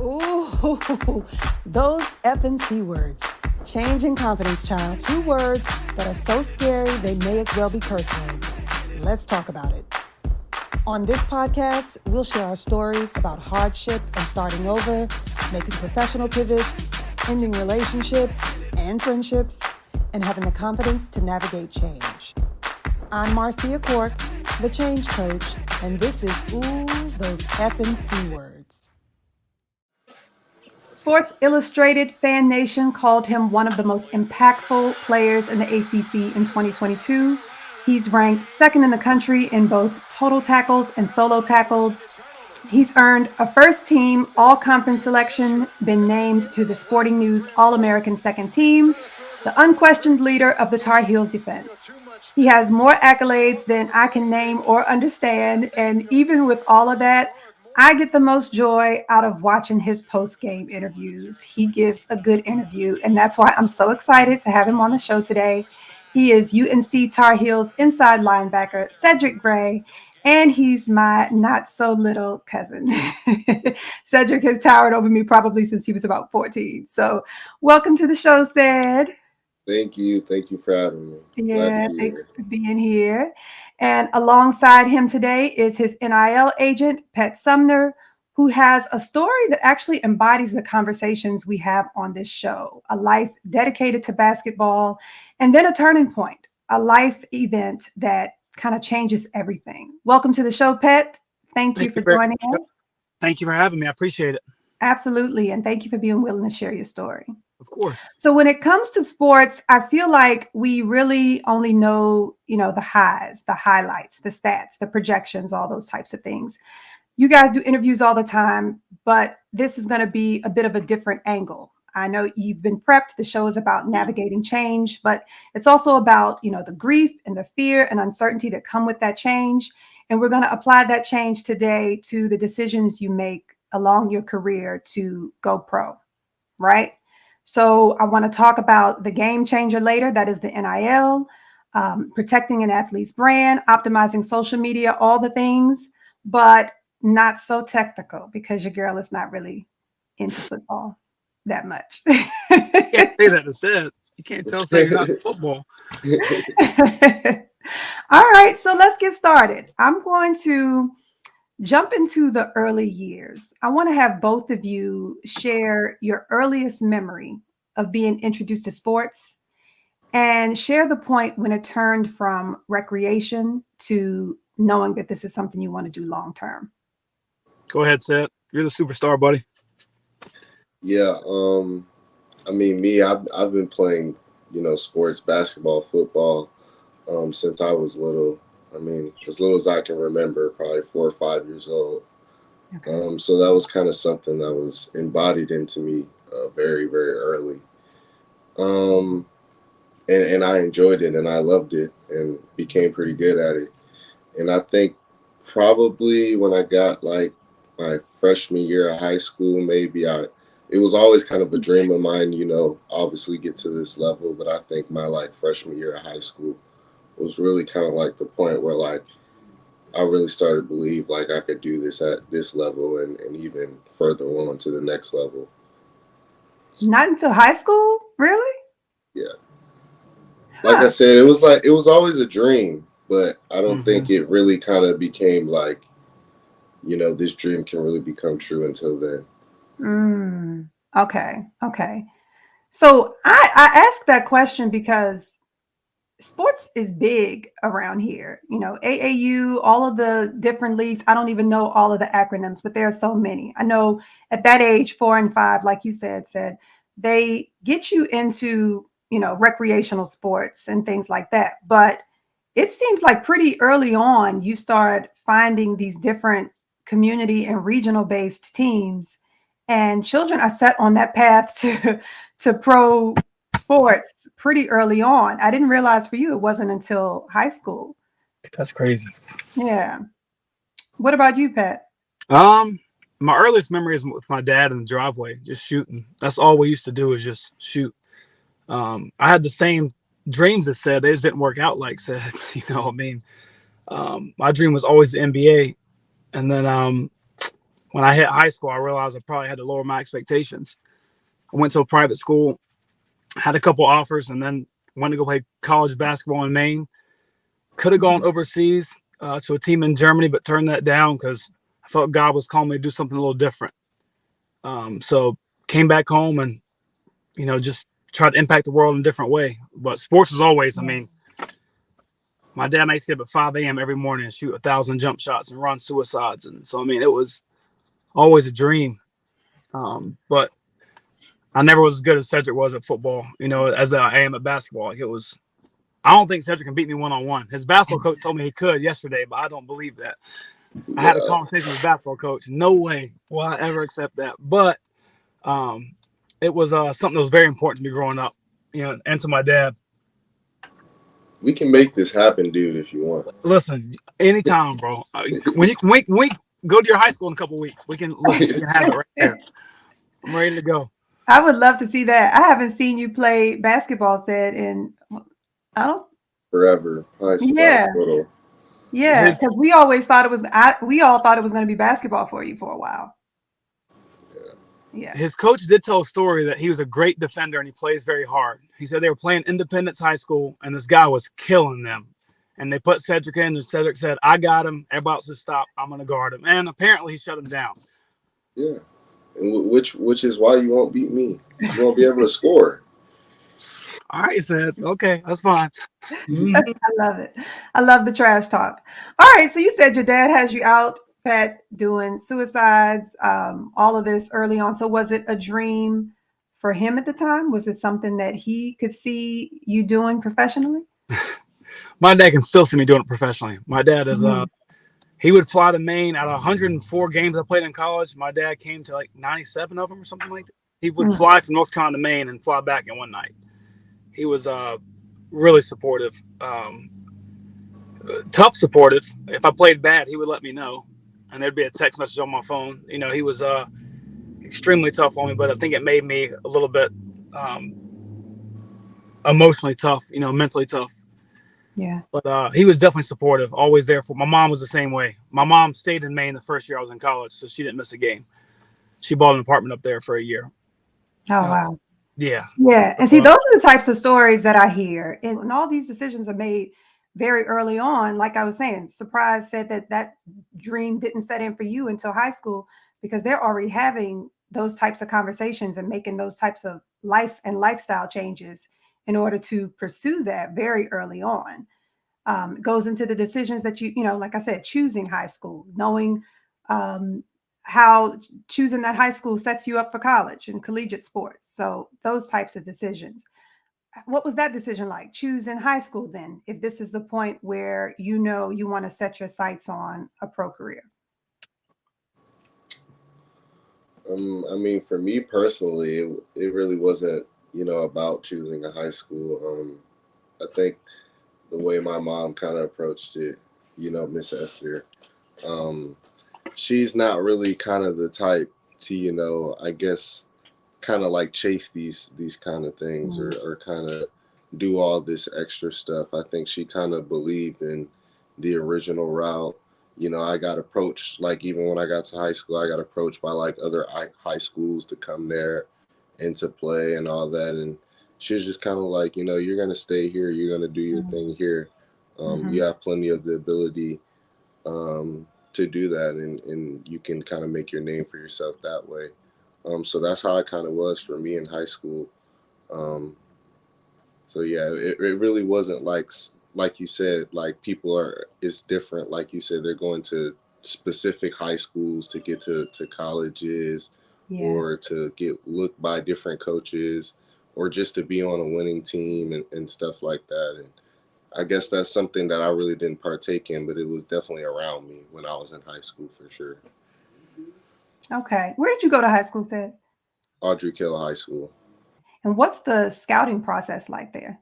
Ooh, those Effin C-Words. Change and confidence, child. 2 words that are so scary they may as well be curse words. Let's talk about it. On this podcast, we'll share our stories about hardship and starting over, making professional pivots, ending relationships and friendships, and having the confidence to navigate change. I'm Marcia Cork, the change coach, and this is Ooh, those Effin C-Words. Sports Illustrated Fan Nation called him one of the most impactful players in the ACC in 2022. He's ranked second in the country in both total tackles and solo tackles. He's earned a first-team all-conference selection, been named to the Sporting News All-American Second Team, the unquestioned leader of the Tar Heels defense. He has more accolades than I can name or understand, and even with all of that, I get the most joy out of watching his post-game interviews. He gives a good interview, and that's why I'm so excited to have him on the show today. He is UNC Tar Heels Inside Linebacker Cedric Gray, and he's my not-so-little cousin. Cedric has towered over me probably since he was about 14. So welcome to the show, Ced. Thank you. Thank you for having me. Yeah, thank you for being here. And alongside him today is his NIL agent, Sumner, who has a story that actually embodies the conversations we have on this show. A life dedicated to basketball, and then a turning point, a life event that kind of changes everything. Welcome to the show, Pet. Thank you for joining us. Thank you for having me. I appreciate it. Absolutely. And thank you for being willing to share your story. Of course. So when it comes to sports, I feel like we really only know, the highs, the highlights, the stats, the projections, all those types of things. You guys do interviews all the time, but this is going to be a bit of a different angle. I know you've been prepped. The show is about navigating change, but it's also about, the grief and the fear and uncertainty that come with that change. And we're going to apply that change today to the decisions you make along your career to go pro, right? So I want to talk about the game changer later. That is the NIL, protecting an athlete's brand, optimizing social media, all the things, but not so technical because your girl is not really into football that much. You can't say that instead. You can't tell something about football. All right, so let's get started. I'm going to jump into the early years. I want to have both of you share your earliest memory of being introduced to sports and share the point when it turned from recreation to knowing that this is something you want to do long term. Go ahead, Seth. You're the superstar, buddy. Yeah. I've been playing, sports, basketball, football, since I was little. As little as I can remember, probably 4 or 5 years old. Okay. So that was kind of something that was embodied into me very, very early. And I enjoyed it and I loved it and became pretty good at it. And I think probably when I got like my freshman year of high school, it was always kind of a dream of mine, obviously get to this level. But I think my freshman year of high school was really kind of like the point where I really started to believe I could do this at this level and even further on to the next level. Not until high school? Really? Yeah. Like I said, it was always a dream, but I don't think it really kind of became this dream can really become true until then. Okay. So I asked that question because sports is big around here, AAU, all of the different leagues. I don't even know all of the acronyms, but there are so many. I know at that age, 4 and 5, like you said, they get you into, recreational sports and things like that. But it seems like pretty early on, you start finding these different community and regional based teams, and children are set on that path to pro sports pretty early on. I didn't realize for you it wasn't until high school. That's crazy. Yeah. What about you, Pat? My earliest memory is with my dad in the driveway, just shooting. That's all we used to do is just shoot. I had the same dreams as said. They just didn't work out like said. My dream was always the NBA. And then when I hit high school, I realized I probably had to lower my expectations. I went to a private school, had a couple offers, and then went to go play college basketball in Maine. Could have gone overseas to a team in Germany, but turned that down because I felt God was calling me to do something a little different. So came back home and, just tried to impact the world in a different way. But sports was always, I mean, my dad and I used to get up at 5 a.m. every morning and shoot 1,000 jump shots and run suicides. And so, I mean, it was always a dream. But I never was as good as Cedric was at football, as I am at basketball. Like, it was, I don't think Cedric can beat me one-on-one. His basketball coach told me he could yesterday, but I don't believe that. I had a conversation with his basketball coach. No way will I ever accept that. But it was something that was very important to me growing up, and to my dad. We can make this happen, dude, if you want. Listen, anytime, bro. When we go to your high school in a couple of weeks, we can have it right there. I'm ready to go. I would love to see that. I haven't seen you play basketball, Sid, in forever. Yeah, because we always thought it was. We all thought it was going to be basketball for you for a while. Yeah. His coach did tell a story that he was a great defender and he plays very hard. He said they were playing Independence High School and this guy was killing them. And they put Cedric in and Cedric said, "I got him. Everybody else just stop. I'm going to guard him." And apparently he shut him down. Yeah. And which is why you won't beat me. You won't be able to score. All right, Sid. Okay, that's fine. I love it. I love the trash talk. All right, so you said your dad has you out, Pat, doing suicides, all of this early on. So was it a dream for him at the time? Was it something that he could see you doing professionally? My dad can still see me doing it professionally. My dad is he would fly to Maine. Out of 104 games I played in college, my dad came to like 97 of them or something like that. He would fly from North Carolina to Maine and fly back in one night. He was really supportive, tough supportive. If I played bad, he would let me know, and there'd be a text message on my phone. He was extremely tough on me, but I think it made me a little bit emotionally tough, mentally tough. Yeah. But he was definitely supportive, always there for. My mom was the same way. My mom stayed in Maine the first year I was in college, so she didn't miss a game. She bought an apartment up there for a year. Oh, wow. Yeah. Yeah. And see, those are the types of stories that I hear. And all these decisions are made very early on. Like I was saying, Surprise said that dream didn't set in for you until high school because they're already having those types of conversations and making those types of life and lifestyle changes in order to pursue that very early on. It goes into the decisions that like I said, choosing high school, knowing how choosing that high school sets you up for college and collegiate sports. So those types of decisions. What was that decision like? Choosing high school then, if this is the point where you want to set your sights on a pro career? I mean, for me personally, it really wasn't, about choosing a high school. I think the way my mom kind of approached it, Miss Esther, she's not really kind of the type to, I guess, kind of like chase these kind of things or kind of do all this extra stuff. I think she kind of believed in the original route. I got approached, like even when I got to high school, I got approached by like other high schools to come there and to play and all that. And she was just kind of like, you're going to stay here. You're going to do your thing here. You have plenty of the ability to do that. And you can kind of make your name for yourself that way. So that's how it kind of was for me in high school. So yeah, it really wasn't like you said, like it's different. Like you said, they're going to specific high schools to get to colleges or to get looked by different coaches or just to be on a winning team and stuff like that. And I guess that's something that I really didn't partake in, but it was definitely around me when I was in high school for sure. Okay. Where did you go to high school, Sid? Audrey Kill High School. And what's the scouting process like there?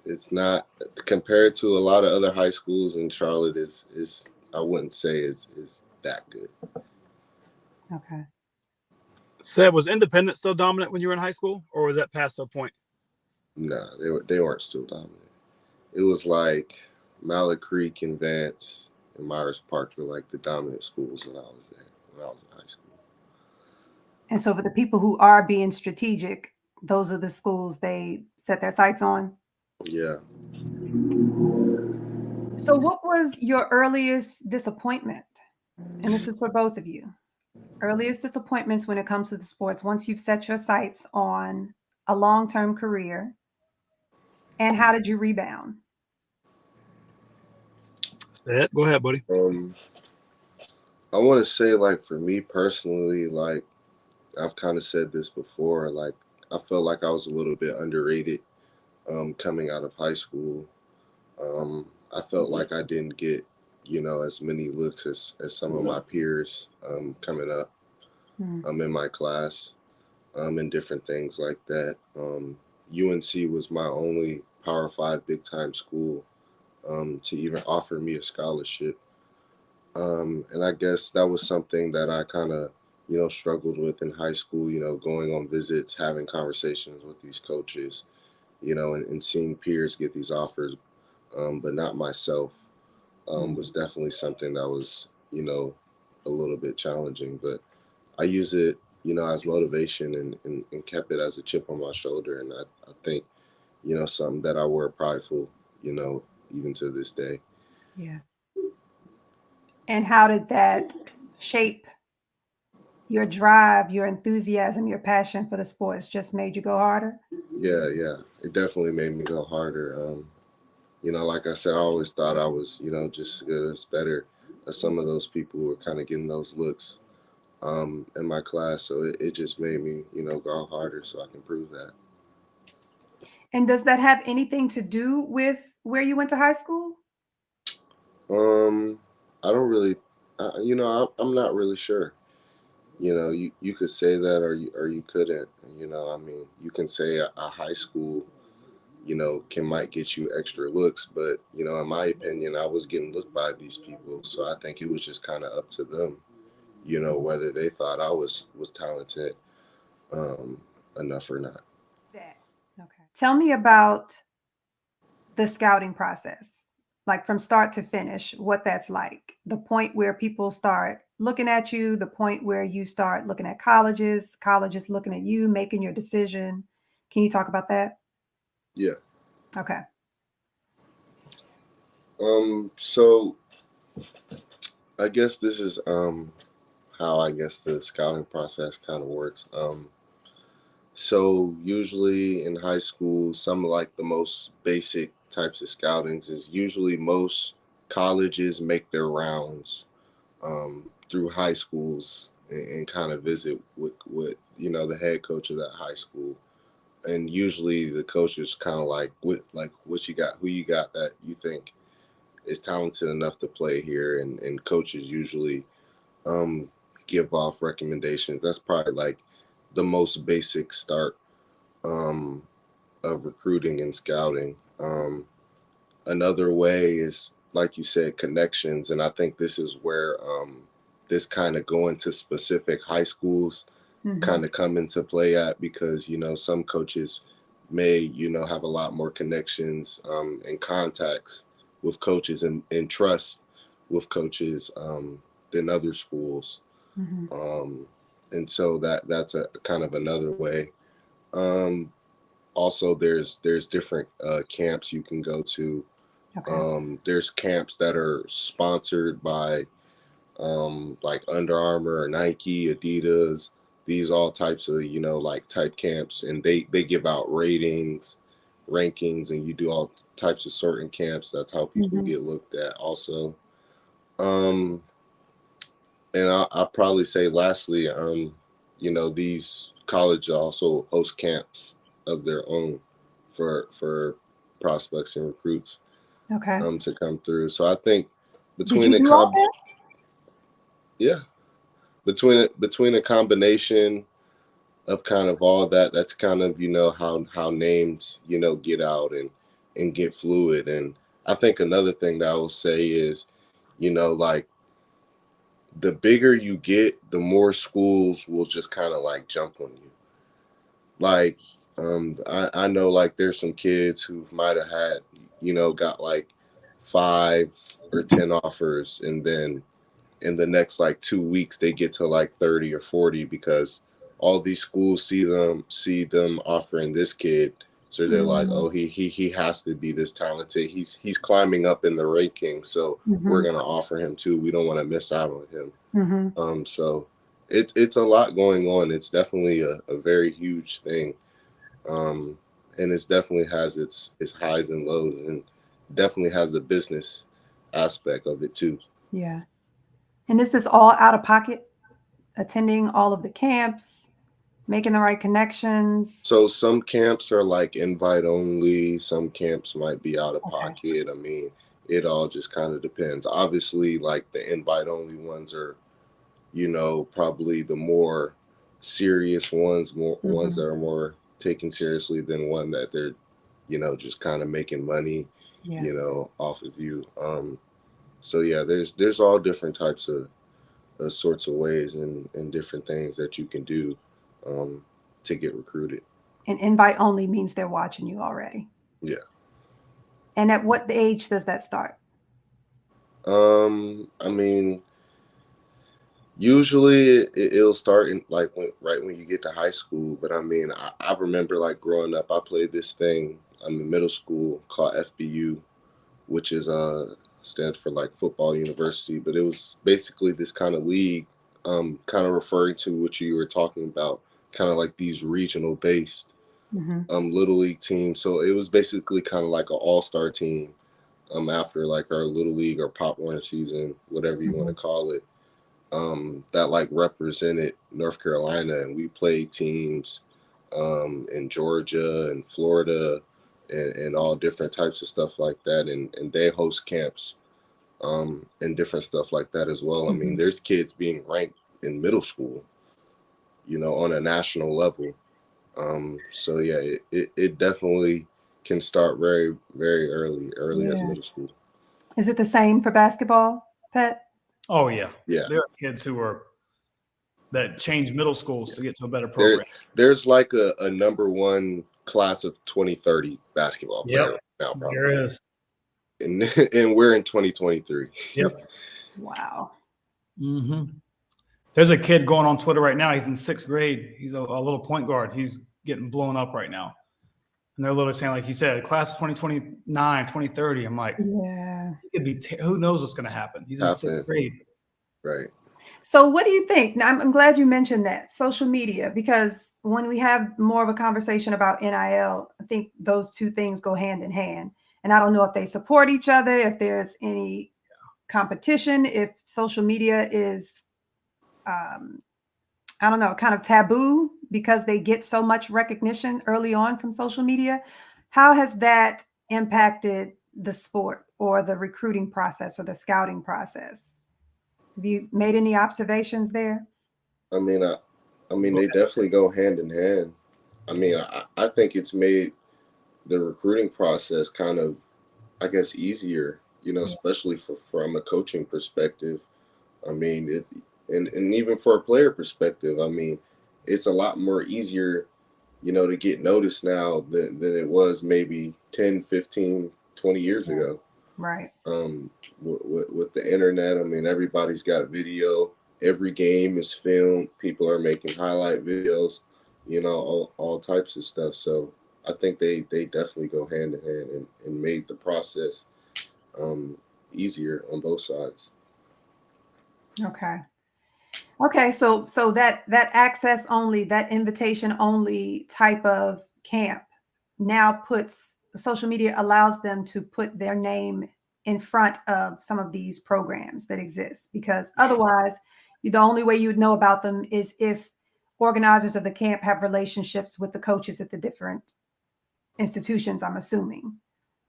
It's not compared to a lot of other high schools in Charlotte. Is I wouldn't say it's that good. Okay. Seb, was Independence still dominant when you were in high school, or was that past their point? No, they weren't still dominant. It was like Mallet Creek and Vance and Myers Park were like the dominant schools when I was there. when I was in high school. And so for the people who are being strategic, those are the schools they set their sights on. Yeah. So what was your earliest disappointment? And this is for both of you. Earliest disappointments when it comes to the sports, once you've set your sights on a long-term career, and how did you rebound? Go ahead, buddy. I want to say, like, for me personally, like, I've kind of said this before, like, I felt like I was a little bit underrated coming out of high school. I felt like I didn't get, as many looks as some of my peers coming up in my class and different things like that. UNC was my only Power 5 big time school to even offer me a scholarship. And I guess that was something that I kind of, struggled with in high school, going on visits, having conversations with these coaches, and seeing peers get these offers, but not myself, was definitely something that was, a little bit challenging. But I use it, as motivation and kept it as a chip on my shoulder. And I think, something that I wear prideful, even to this day. Yeah. And how did that shape your drive, your enthusiasm, your passion for the sports? Just made you go harder? Yeah, it definitely made me go harder. Like I said, I always thought I was, just as good as better as some of those people who were kind of getting those looks in my class. So it just made me, go harder so I can prove that. And does that have anything to do with where you went to high school? I don't really, I'm not really sure. You could say that or you couldn't. I mean, you can say a high school, might get you extra looks, but in my opinion, I was getting looked by these people, so I think it was just kind of up to them, whether they thought I was talented enough or not. That. Okay. Tell me about the scouting process, like from start to finish, what that's like. The point where people start looking at you, the point where you start looking at colleges, colleges looking at you, making your decision. Can you talk about that? Yeah. Okay. So I guess this is how I guess the scouting process kind of works. So usually in high school, some like the most basic types of scoutings is usually most colleges make their rounds through high schools and kind of visit with the head coach of that high school. And usually the coach is kind of like what you got, who you got that you think is talented enough to play here, and coaches usually um, give off recommendations. That's probably like the most basic start um, of recruiting and scouting. Another way is, like you said, connections, and I think this is where this kind of going to specific high schools kind of come into play at, because some coaches may have a lot more connections and contacts with coaches and trust with coaches than other schools. And so that's a kind of another way. Um, Also, there's different camps you can go to. Okay. There's camps that are sponsored by like Under Armour or Nike, Adidas. These all types of like type camps, and they give out rankings, and you do all types of certain camps. That's how people get looked at. Also, um, and I'll probably say lastly, these colleges also host camps of their own for prospects and recruits Okay. to come through. So I think Did between you the do all that? yeah, between a combination of kind of all that, that's kind of how names get out and get fluid. And I think another thing that I will say is, like, the bigger you get, the more schools will just kind of like jump on you. Like, I know like there's some kids who might have had, got like 5 or 10 offers, and then in the next like 2 weeks they get to like 30 or 40 because all these schools see them offering this kid. So they're like, oh, he has to be this talented. He's climbing up in the ranking, so we're gonna offer him too. We don't want to miss out on him. So it's a lot going on. It's definitely a very huge thing, and it definitely has its highs and lows, and definitely has a business aspect of it too. Yeah. And this is all out of pocket, attending all of the camps, making the right connections. So some camps are like invite only. Some camps might be out of pocket. I mean, it all just kind of depends. Obviously, like the invite only ones are, probably the more serious ones, ones that are more taken seriously than one that they're, just kind of making money, off of you. So yeah, there's all different types of sorts of ways and different things that you can do to get recruited. And invite only means they're watching you already. Yeah. And at what age does that start? I mean, usually it'll start in like right when you get to high school. But I mean, I remember like growing up, I played this thing in middle school called FBU, which is stands for like football university. But it was basically this kind of league, kind of referring to what you were talking about, kind of like these regional based little league teams. So it was basically kind of like an all-star team after like our little league or Pop Warner season, whatever you want to call it, that like represented North Carolina, and we played teams in Georgia and Florida and all different types of stuff like that, and they host camps and different stuff like that as well. I mean, there's kids being ranked in middle school, on a national level. So yeah, it definitely can start very, very early as middle school. Is it the same for basketball, Pet? Oh yeah. Yeah. There are kids that change middle schools to get to a better program. There's like a number one class of 2030 basketball player right now, probably. There is. And we're in 2023. Yep. Wow. There's a kid going on Twitter right now. He's in 6th grade. He's a little point guard. He's getting blown up right now. And they're literally saying, like you said, class of 2029, 2030. I'm like, yeah, it could be who knows what's going to happen. He's in 6th grade. Right. So what do you think? Now, I'm glad you mentioned that, social media, because when we have more of a conversation about NIL, I think those two things go hand in hand. And I don't know if they support each other, if there's any competition, if social media is, I don't know, kind of taboo because they get so much recognition early on from social media. How has that impacted the sport or the recruiting process or the scouting process? Have you made any observations there? I mean, they definitely go hand in hand. I mean, I think it's made the recruiting process kind of, I guess, easier, especially from a coaching perspective. I mean, and even for a player perspective, I mean, it's a lot more easier, to get noticed now than it was maybe 10, 15, 20 years ago. Right. With the internet, I mean, everybody's got video. Every game is filmed. People are making highlight videos, all types of stuff. So I think they definitely go hand in hand and made the process easier on both sides. Okay. So that access only, that invitation only type of camp now puts social media allows them to put their name in front of some of these programs that exist, because otherwise the only way you would know about them is if organizers of the camp have relationships with the coaches at the different institutions, I'm assuming.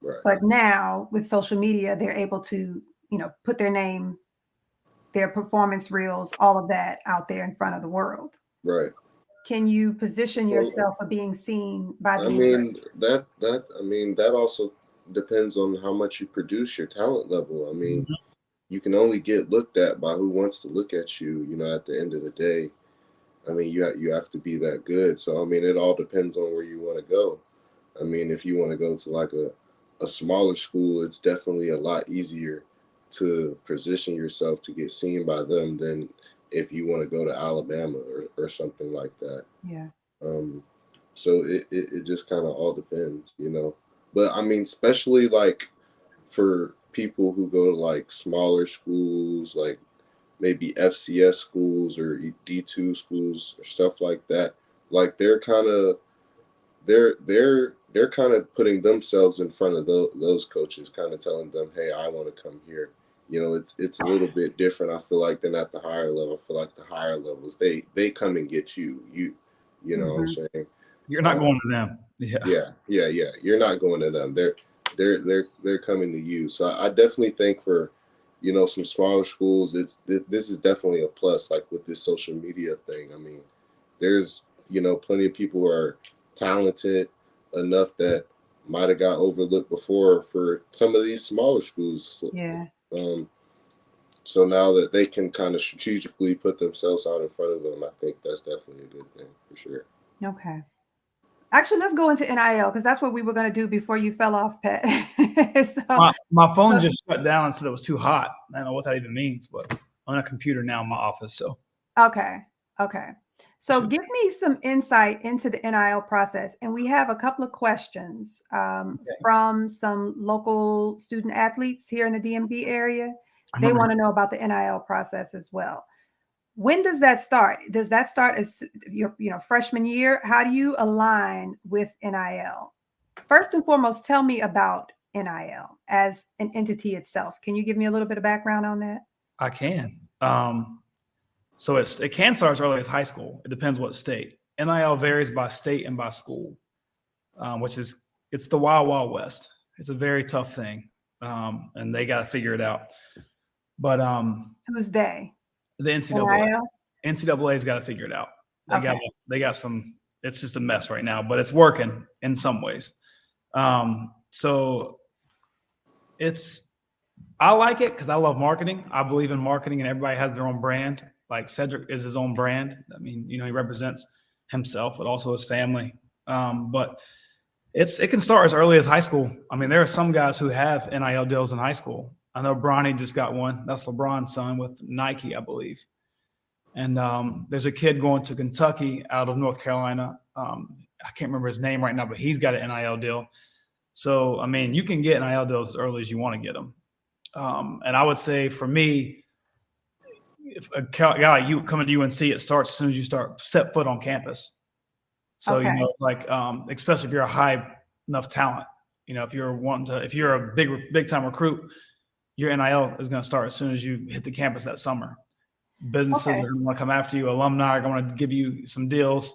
Right. But now with social media, they're able to, put their name, their performance reels, all of that out there in front of the world. Right. Can you position yourself for being seen by the that also depends on how much you produce, your talent level. I mean, you can only get looked at by who wants to look at you, at the end of the day. I mean, you have to be that good. So, I mean, it all depends on where you want to go. I mean, if you want to go to like a smaller school, it's definitely a lot easier to position yourself to get seen by them than if you want to go to Alabama or something like that. Yeah. So it just kind of all depends, you know. But I mean, especially like for people who go to like smaller schools, like maybe FCS schools or D2 schools or stuff like that, like they're kind of putting themselves in front of those coaches, kind of telling them, hey, I want to come here. You know, it's a little bit different, I feel like, than at the higher level. I feel like the higher levels, they come and get you know what I'm saying? You're not going to them. Yeah. You're not going to them. They're coming to you. So I definitely think for, you know, some smaller schools, this is definitely a plus. Like with this social media thing, I mean, there's, you know, plenty of people who are talented enough that might have got overlooked before for some of these smaller schools. Yeah. So now that they can kind of strategically put themselves out in front of them, I think that's definitely a good thing for sure. Okay. Actually, let's go into NIL because that's what we were going to do before you fell off, Pat. So, my phone just shut down and said it was too hot. I don't know what that even means, but I'm on a computer now in my office. So okay. So give me some insight into the NIL process. And we have a couple of questions from some local student athletes here in the DMV area. They want to know about the NIL process as well. When does that start? Does that start as your freshman year? How do you align with NIL? First and foremost, tell me about NIL as an entity itself. Can you give me a little bit of background on that? I can. So it can start as early as high school. It depends what state. NIL varies by state and by school, it's the wild, wild west. It's a very tough thing, and they got to figure it out. But who's they? The NCAA. NIL? NCAA's got to figure it out. They got some. It's just a mess right now, but it's working in some ways. So I like it because I love marketing. I believe in marketing, and everybody has their own brand. Like Cedric is his own brand. I mean, you know, he represents himself, but also his family. But it can start as early as high school. I mean, there are some guys who have NIL deals in high school. I know Bronny just got one. That's LeBron's son with Nike, I believe. And there's a kid going to Kentucky out of North Carolina. I can't remember his name right now, but he's got an NIL deal. So, I mean, you can get NIL deals as early as you want to get them. And I would say for me, if a guy like you coming to UNC, it starts as soon as you set foot on campus. So, you know, like, especially if you're a high enough talent, you know, if you're a big time recruit, your NIL is going to start as soon as you hit the campus that summer. Businesses are going to want to come after you. Alumni are going to give you some deals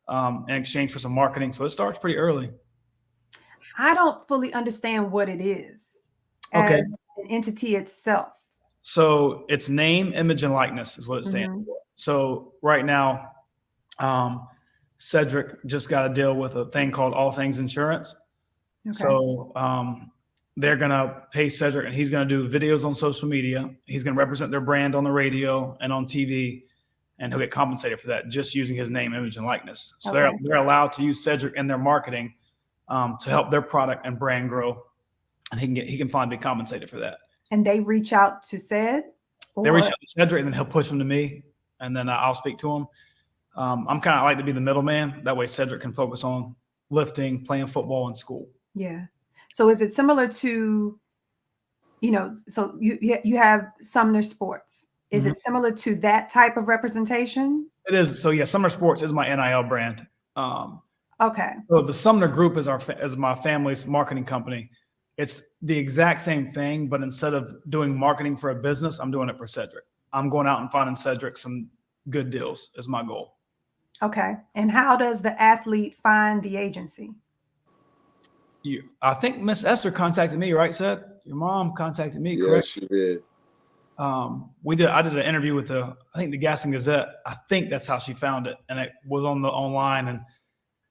in exchange for some marketing. So it starts pretty early. I don't fully understand what it is as an entity itself. So it's name, image, and likeness is what it stands for. So right now, Cedric just got a deal with a thing called All Things Insurance. Okay. So they're going to pay Cedric, and he's going to do videos on social media. He's going to represent their brand on the radio and on TV, and he'll get compensated for that just using his name, image, and likeness. So they're allowed to use Cedric in their marketing to help their product and brand grow, and he can finally be compensated for that. And they reach out to Ced? They reach out to Cedric, and then he'll push them to me, and then I'll speak to him. I'm kind of like to be the middleman. That way Cedric can focus on lifting, playing football in school. Yeah. So is it similar to, you know, so you have Sumner Sports. Is it similar to that type of representation? It is. So yeah, Sumner Sports is my NIL brand. Okay. So the Sumner Group is my family's marketing company. It's the exact same thing, but instead of doing marketing for a business, I'm doing it for Cedric. I'm going out and finding Cedric some good deals is my goal. Okay. And how does the athlete find the agency? I think Miss Esther contacted me, right, Ced? Your mom contacted me, correct? Yeah, she did. I did an interview with I think the Gaston Gazette. I think that's how she found it. And it was online, and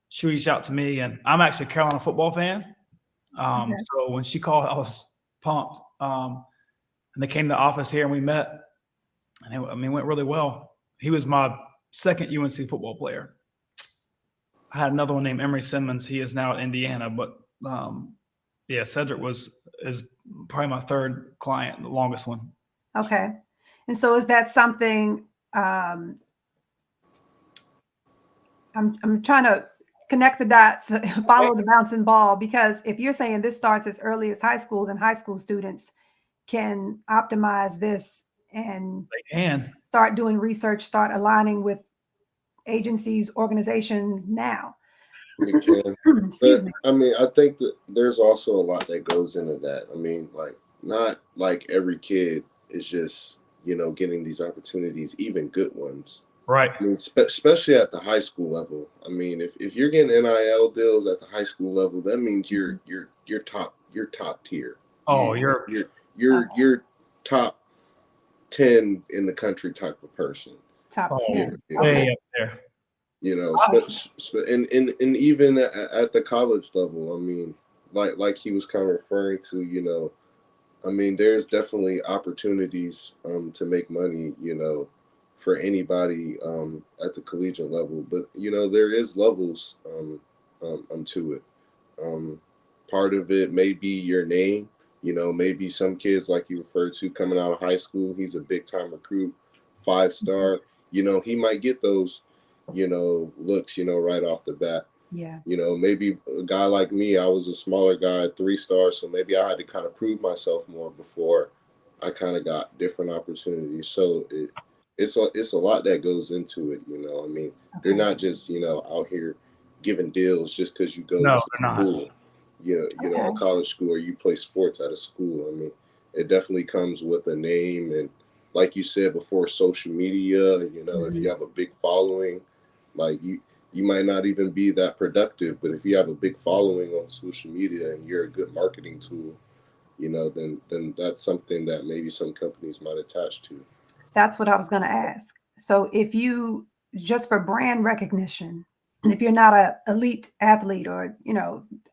she reached out to me, and I'm actually a Carolina football fan. So when she called, I was pumped. And they came to the office here and we met, and it went really well. He was my second UNC football player. I had another one named Emery Simmons. He is now at Indiana, but Yeah, Cedric is probably my third client, the longest one. Okay. And so is that something, I'm trying to connect the dots, follow the bouncing ball, because if you're saying this starts as early as high school, then high school students can optimize this and They can. start doing research, start aligning with agencies, organizations now. We can. Excuse But me. I mean, I think that there's also a lot that goes into that. I mean, like, not like every kid is just, getting these opportunities, even good ones. Right. I mean, especially at the high school level. I mean, if you're getting NIL deals at the high school level, that means you're top tier. Oh, You're top 10 in the country type of person. Top 10. Way up there. And even at the college level, I mean, like he was kind of referring to, I mean, there's definitely opportunities to make money, for anybody at the collegiate level. But there is levels to it. Part of it may be your name. Maybe some kids, like you referred to, coming out of high school, he's a big time recruit, 5-star. He might get those looks, right off the bat. Yeah. Maybe a guy like me, I was a smaller guy, 3-star, so maybe I had to kind of prove myself more before I kind of got different opportunities. So it's a lot that goes into it. I mean, they're not just out here giving deals just because you go to school, a college school, or you play sports at a school. I mean, it definitely comes with a name, and like you said before, social media. If you have a big following, like you might not even be that productive, but if you have a big following on social media and you're a good marketing tool, then that's something that maybe some companies might attach to. That's what I was going to ask. So if you, just for brand recognition, if you're not an elite athlete or,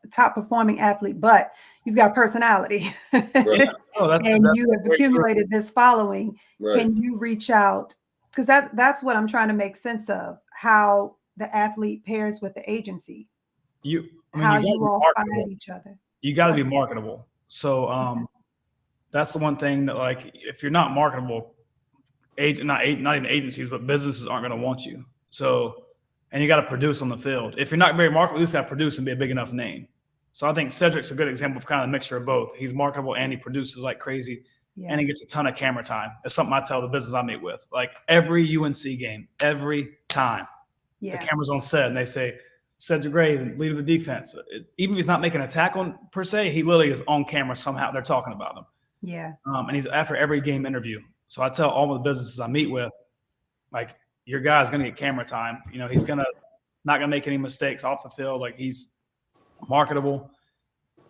top performing athlete, but you've got personality Right. and you have accumulated this following, Right. can you reach out? Because that's what I'm trying to make sense of, how the athlete pairs with the agency. How you all find each other. You got to be marketable. So that's the one thing that, like, if you're not marketable, not even agencies, but businesses aren't going to want you. So, and you got to produce on the field. If you're not very marketable, you just got to produce and be a big enough name. So I think Cedric's a good example of kind of a mixture of both. He's marketable and he produces like crazy, and he gets a ton of camera time. It's something I tell the business I meet with. Like every UNC game, every time, the camera's on set and they say, Cedric Gray, leader of the defense. Even if he's not making a tackle per se, he literally is on camera somehow. They're talking about him. Yeah. And he's after every game interview. So I tell all the businesses I meet with, like, your guy's going to get camera time. He's not going to make any mistakes off the field. Like, he's marketable.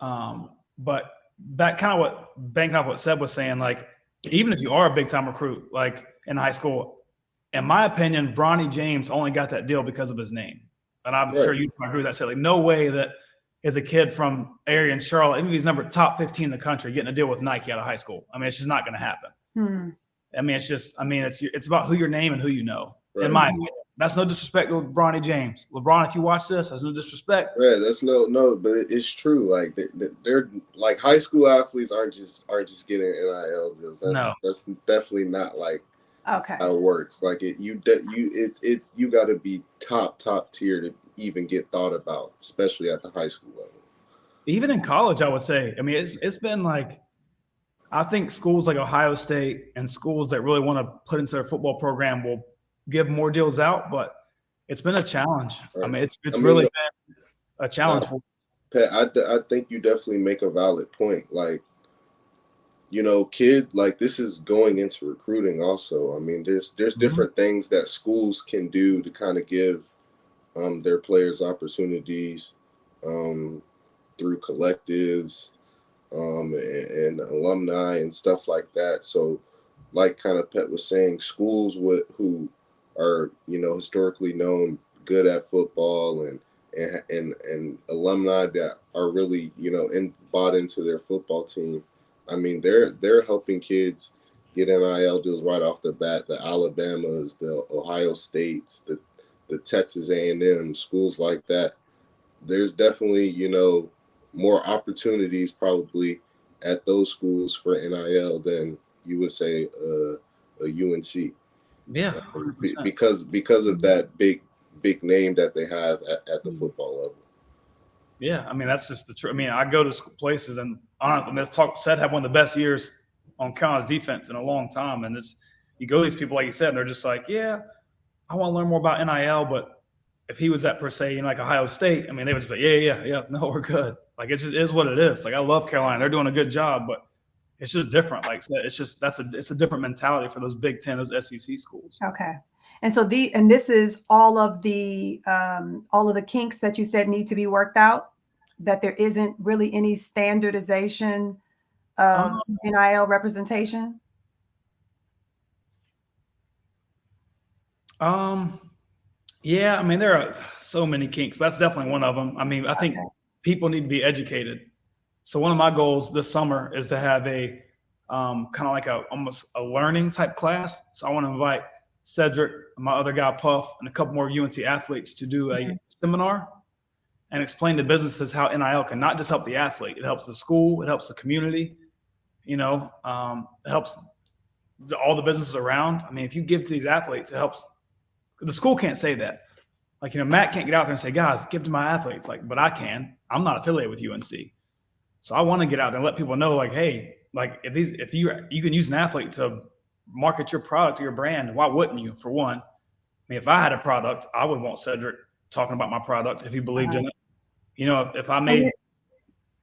But that kind of banking off what Seb was saying, like, even if you are a big time recruit, like in high school, in my opinion, Bronny James only got that deal because of his name. And I'm sure you agree with that. So, like, no way that as a kid from area in Charlotte, even if he's number top 15 in the country, getting a deal with Nike out of high school. I mean, it's just not going to happen. I mean, it's about who your name and who you know. Right. In my opinion, that's no disrespect to Bronny James. LeBron, if you watch this, that's no disrespect. Yeah, that's no, but it's true. Like they're like high school athletes aren't just getting NIL deals. That's definitely not like how it works. Like you got to be top tier to even get thought about, especially at the high school level. Even in college, I would say. I mean, it's been like, I think schools like Ohio State and schools that really want to put into their football program will give more deals out, but it's been a challenge. Right. I mean, it's really been a challenge for Pat, I think you definitely make a valid point. Like, kid, like, this is going into recruiting also. I mean, there's different things that schools can do to kind of give their players opportunities through collectives and alumni and stuff like that. So, like kind of Pet was saying, schools who are historically known good at football and alumni that are really bought into their football team. I mean, they're helping kids get NIL deals right off the bat. The Alabamas, the Ohio States, the Texas A&M, schools like that. There's definitely more opportunities probably at those schools for NIL than you would say a UNC. Yeah, because of that big name that they have at the football level. Yeah, I mean, that's just the truth. I mean, I go to places and honestly, let's talk. Seth had one of the best years on college defense in a long time, and you go to these people like you said, and they're just like, yeah, I want to learn more about NIL, but if he was at per se in like Ohio State, I mean, they would just be, yeah, no, we're good. Like it just is what it is. Like I love Carolina, they're doing a good job, but it's just different. Like it's just it's a different mentality for those Big Ten, those SEC schools. Okay. And so this is all of the kinks that you said need to be worked out, that there isn't really any standardization of NIL representation. Yeah, I mean, there are so many kinks, but that's definitely one of them. I mean, I think people need to be educated. So one of my goals this summer is to have a kind of like almost a learning type class. So I want to invite Cedric, my other guy, Puff, and a couple more UNC athletes to do a seminar and explain to businesses how NIL can not just help the athlete, it helps the school, it helps the community, it helps all the businesses around. I mean, if you give to these athletes, it helps. The school can't say that. Like, Matt can't get out there and say, guys, give to my athletes. Like, but I can. I'm not affiliated with UNC. So I want to get out there and let people know, like, hey, like if you can use an athlete to market your product or your brand, why wouldn't you? For one, I mean, if I had a product, I would want Cedric talking about my product if he believed in it. If I made it,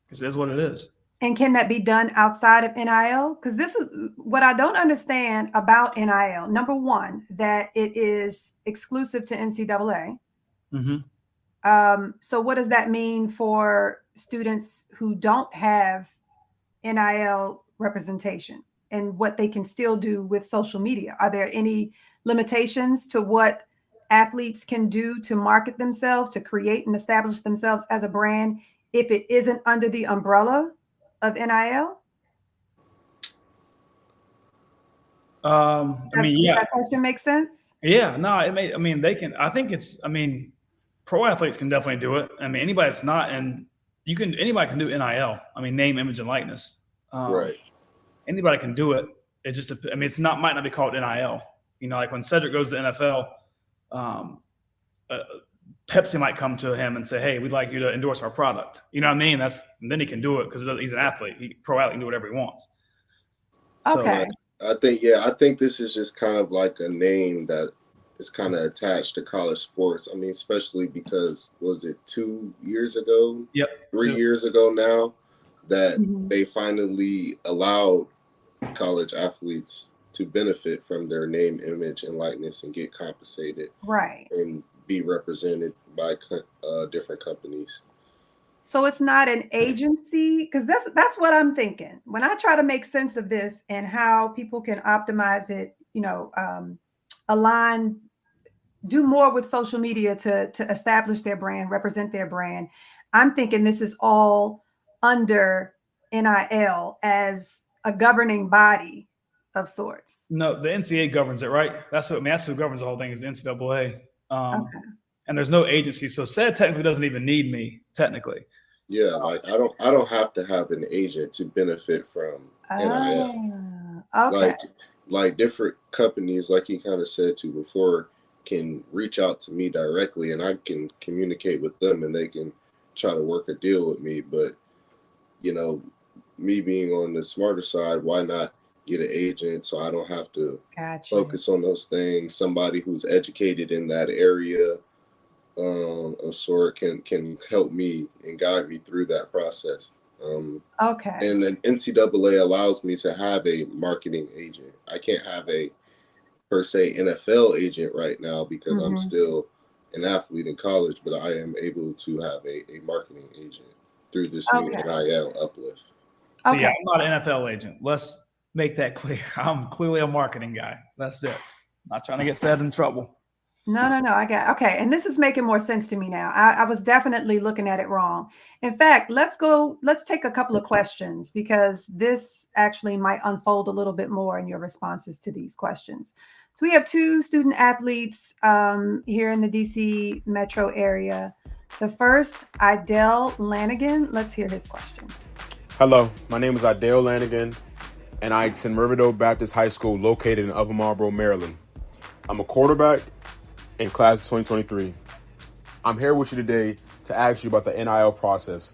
because it is what it is. And can that be done outside of NIL? Because this is what I don't understand about NIL. Number one, that it is exclusive to NCAA. Mm-hmm. So what does that mean for students who don't have NIL representation and what they can still do with social media? Are there any limitations to what athletes can do to market themselves, to create and establish themselves as a brand if it isn't under the umbrella of NIL? I mean, yeah. That question makes sense? Yeah, no, they can. I think pro athletes can definitely do it. I mean, anybody that's not, and anybody can do NIL. I mean, name, image, and likeness. Right. Anybody can do it. It just, I mean, might not be called NIL. Like when Cedric goes to the NFL, Pepsi might come to him and say, hey, we'd like you to endorse our product. You know what I mean? Then he can do it because he's an athlete. Pro athlete can do whatever he wants. Okay. So, I think this is just kind of like a name that is kind of attached to college sports. I mean, especially because, was it 2 years ago? Yep. 3 years ago now that they finally allowed college athletes to benefit from their name, image, and likeness and get compensated. Right. And be represented by different companies. So it's not an agency, because that's what I'm thinking when I try to make sense of this and how people can optimize it, align, do more with social media to establish their brand, represent their brand. I'm thinking this is all under NIL as a governing body of sorts. No, the NCAA governs it, right? That's who governs the whole thing is the NCAA. Okay. And there's no agency, so SED technically doesn't even need me technically. Yeah, like I don't have to have an agent to benefit from NIL. Okay. Like different companies, like you kind of said to before, can reach out to me directly, and I can communicate with them, and they can try to work a deal with me. But me being on the smarter side, why not get an agent so I don't have to focus on those things? Somebody who's educated in that area of sort can help me and guide me through that process. Okay. And then NCAA allows me to have a marketing agent. I can't have a per se NFL agent right now because I'm still an athlete in college, but I am able to have a marketing agent through this new NIL uplift. So yeah, I'm not an NFL agent. Let's make that clear. I'm clearly a marketing guy. That's it. Not trying to get Seth in trouble. No. I got okay. And this is making more sense to me now. I was definitely looking at it wrong. In fact, let's take a couple of questions because this actually might unfold a little bit more in your responses to these questions. So we have two student athletes here in the DC metro area. The first, Idell Lanigan. Let's hear his question. Hello, my name is Idell Lanigan, and I attend Riverdale Baptist High School located in Upper Marlboro, Maryland. I'm a quarterback in class of 2023. I'm here with you today to ask you about the NIL process.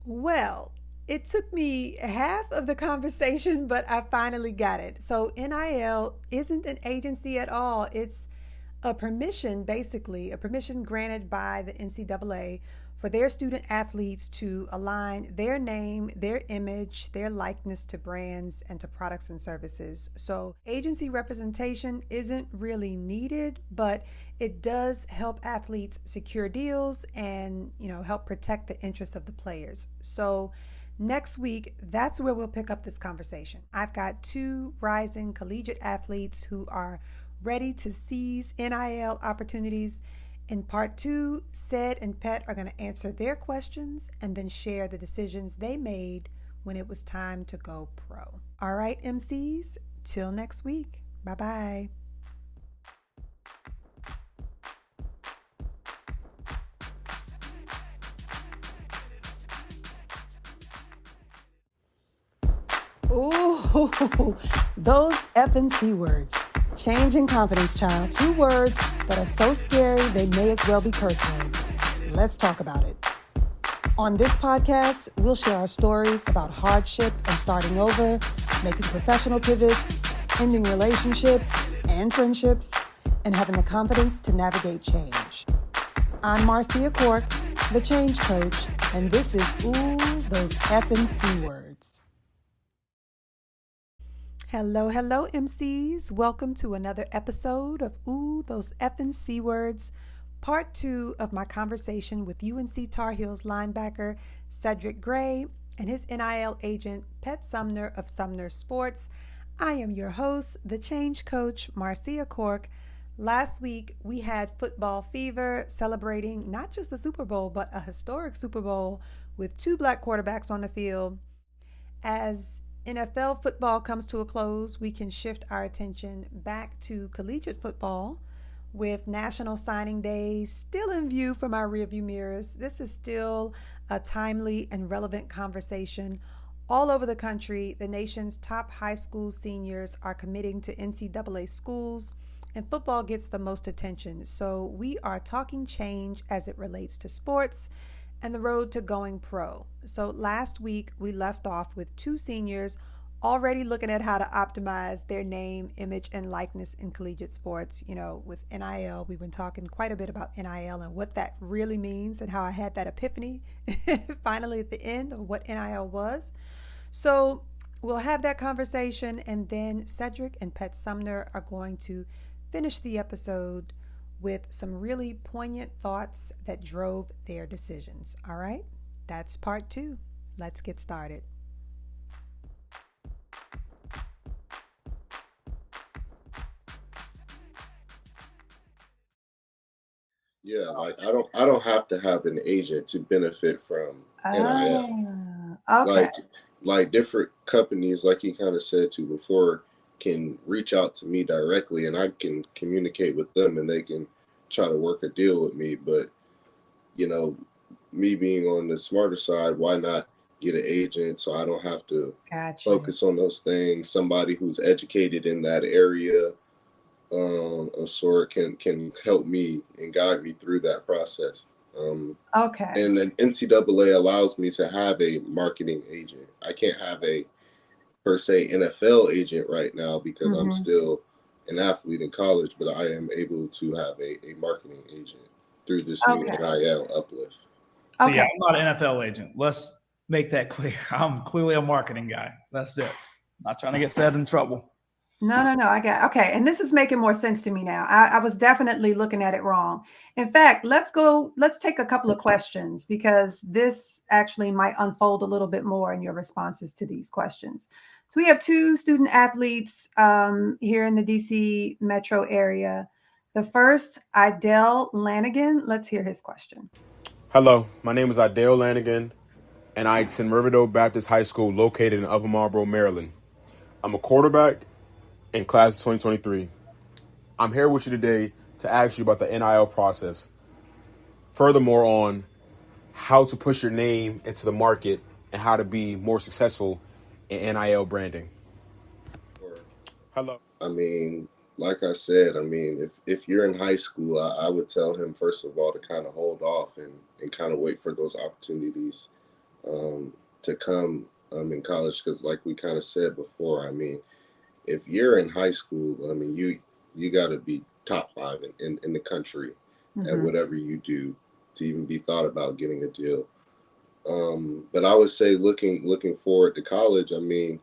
Well, it took me half of the conversation, but I finally got it. So NIL isn't an agency at all. It's a permission, basically, a permission granted by the NCAA for their student athletes to align their name, their image, their likeness to brands and to products and services. So agency representation isn't really needed, but it does help athletes secure deals and, help protect the interests of the players. So next week, that's where we'll pick up this conversation. I've got two rising collegiate athletes who are ready to seize NIL opportunities. In part 2, Ced and Pet are going to answer their questions and then share the decisions they made when it was time to go pro. All right, MCs, till next week. Bye-bye. Ooh, those Effin C-Words. Change and confidence, child. 2 words that are so scary they may as well be curse words. Let's talk about it. On this podcast, we'll share our stories about hardship and starting over, making professional pivots, ending relationships and friendships, and having the confidence to navigate change. I'm Marcia Cork, the change coach, and this is Ooh, those Effin C-Words. Hello, MCs. Welcome to another episode of Ooh, those Effin C-Words, part 2 of my conversation with UNC Tar Heels linebacker Cedric Gray and his NIL agent, Pet Sumner of Sumner Sports. I am your host, the change coach, Marcia Cork. Last week, we had football fever, celebrating not just the Super Bowl, but a historic Super Bowl with 2 black quarterbacks on the field. As NFL football comes to a close, we can shift our attention back to collegiate football with National Signing Day still in view from our rearview mirrors. This is still a timely and relevant conversation. All over the country, the nation's top high school seniors are committing to NCAA schools, and football gets the most attention. So we are talking change as it relates to sports and the road to going pro. So last week, we left off with 2 seniors already looking at how to optimize their name, image, and likeness in collegiate sports. With NIL, we've been talking quite a bit about NIL and what that really means and how I had that epiphany finally at the end of what NIL was. So we'll have that conversation, and then Cedric and Pet Sumner are going to finish the episode with some really poignant thoughts that drove their decisions. All right, that's part 2. Let's get started. Yeah, like I don't have to have an agent to benefit from NIL. Okay. Like different companies, like you kind of said to before, can reach out to me directly, and I can communicate with them, and they can try to work a deal with me. But me being on the smarter side, why not get an agent so I don't have to focus on those things? Somebody who's educated in that area of sort can help me and guide me through that process. Okay. And then NCAA allows me to have a marketing agent. I can't have a per se NFL agent right now because I'm still an athlete in college, but I am able to have a marketing agent through this new NIL uplift. So yeah, I'm not an NFL agent. Let's make that clear. I'm clearly a marketing guy. That's it. Not trying to get Ced in trouble. No. I get okay. And this is making more sense to me now. I was definitely looking at it wrong. In fact, let's take a couple of questions because this actually might unfold a little bit more in your responses to these questions. So we have 2 student athletes here in the DC metro area. The first, Idell Lanigan. Let's hear his question. Hello, my name is Idell Lanigan, and I attend Riverdale Baptist High School located in Upper Marlboro, Maryland. I'm a quarterback in class of 2023. I'm here with you today to ask you about the NIL process. furthermore on how to push your name into the market and how to be more successful in NIL branding. Hello. I mean, like I said, I mean, if you're in high school, I would tell him, first of all, to kind of hold off and kind of wait for those opportunities to come in college. Because like we kind of said before, I mean, if you're in high school, I mean, you got to be top 5 in the country at whatever you do to even be thought about getting a deal. But I would say looking forward to college, I mean,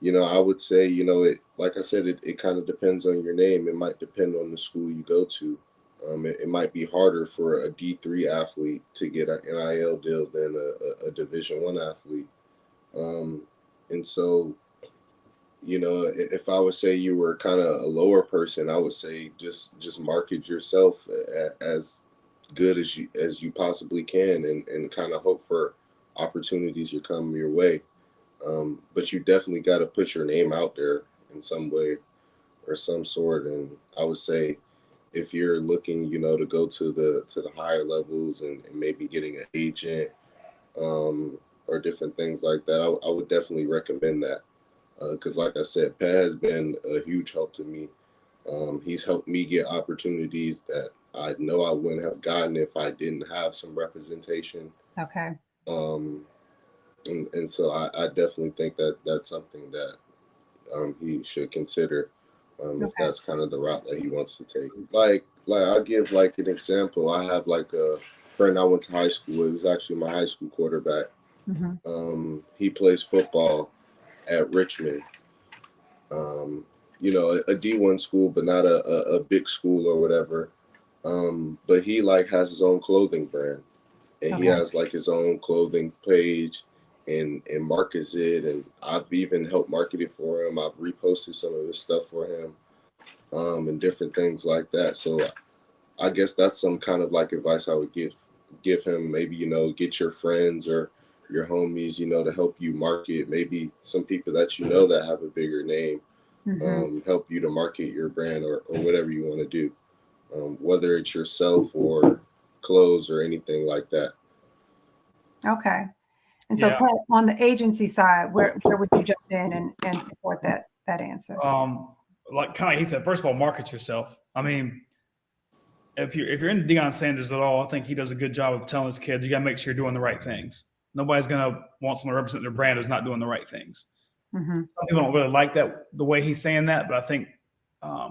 you know, I would say, you know, like I said, it kind of depends on your name. It might depend on the school you go to. It might be harder for a D3 athlete to get an NIL deal than a Division I athlete. And so, you know, if I would say you were kind of a lower person, I would say just market yourself as good as you possibly can and kind of hope for opportunities to come your way. But you definitely got to put your name out there in some way or some sort. And I would say if you're looking, you know, to go to the higher levels and maybe getting an agent or different things like that, I would definitely recommend that. Because like I said, Pat has been a huge help to me. He's helped me get opportunities that I know I wouldn't have gotten if I didn't have some representation. Okay. And so I definitely think that that's something that he should consider if that's kind of the route that he wants to take. Like I'll give like an example. I have like a friend I went to high school with. It was actually my high school quarterback. He plays football at Richmond. You know, a D1 school, but not a big school or whatever. But he like has his own clothing brand, and he has like his own clothing page and markets it. And I've even helped market it for him. I've reposted some of his stuff for him, and different things like that. So I guess that's some kind of like advice I would give him. Maybe, you know, get your friends or your homies, you know, to help you market. Maybe some people that you know that have a bigger name, help you to market your brand or whatever you want to do, whether it's yourself or clothes or anything like that. Okay. And so Pat, on the agency side, where would you jump in and support that answer? Like kind of like he said, first of all, market yourself. I mean, if you're into Deion Sanders at all, I think he does a good job of telling his kids, you got to make sure you're doing the right things. Nobody's going to want someone to represent their brand who's not doing the right things. Some people don't really like that, the way he's saying that, but I think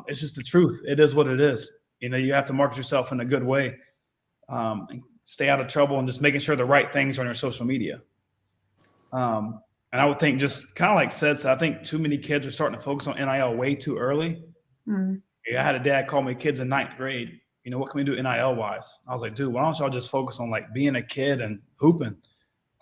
it's just the truth. It is what it is. You know, you have to market yourself in a good way, and stay out of trouble and just making sure the right things are on your social media. And I would think just kind of like said, I think too many kids are starting to focus on NIL way too early. I had a dad call me kids in 9th grade. You know, what can we do NIL wise? I was like, dude, why don't y'all just focus on like being a kid and hooping?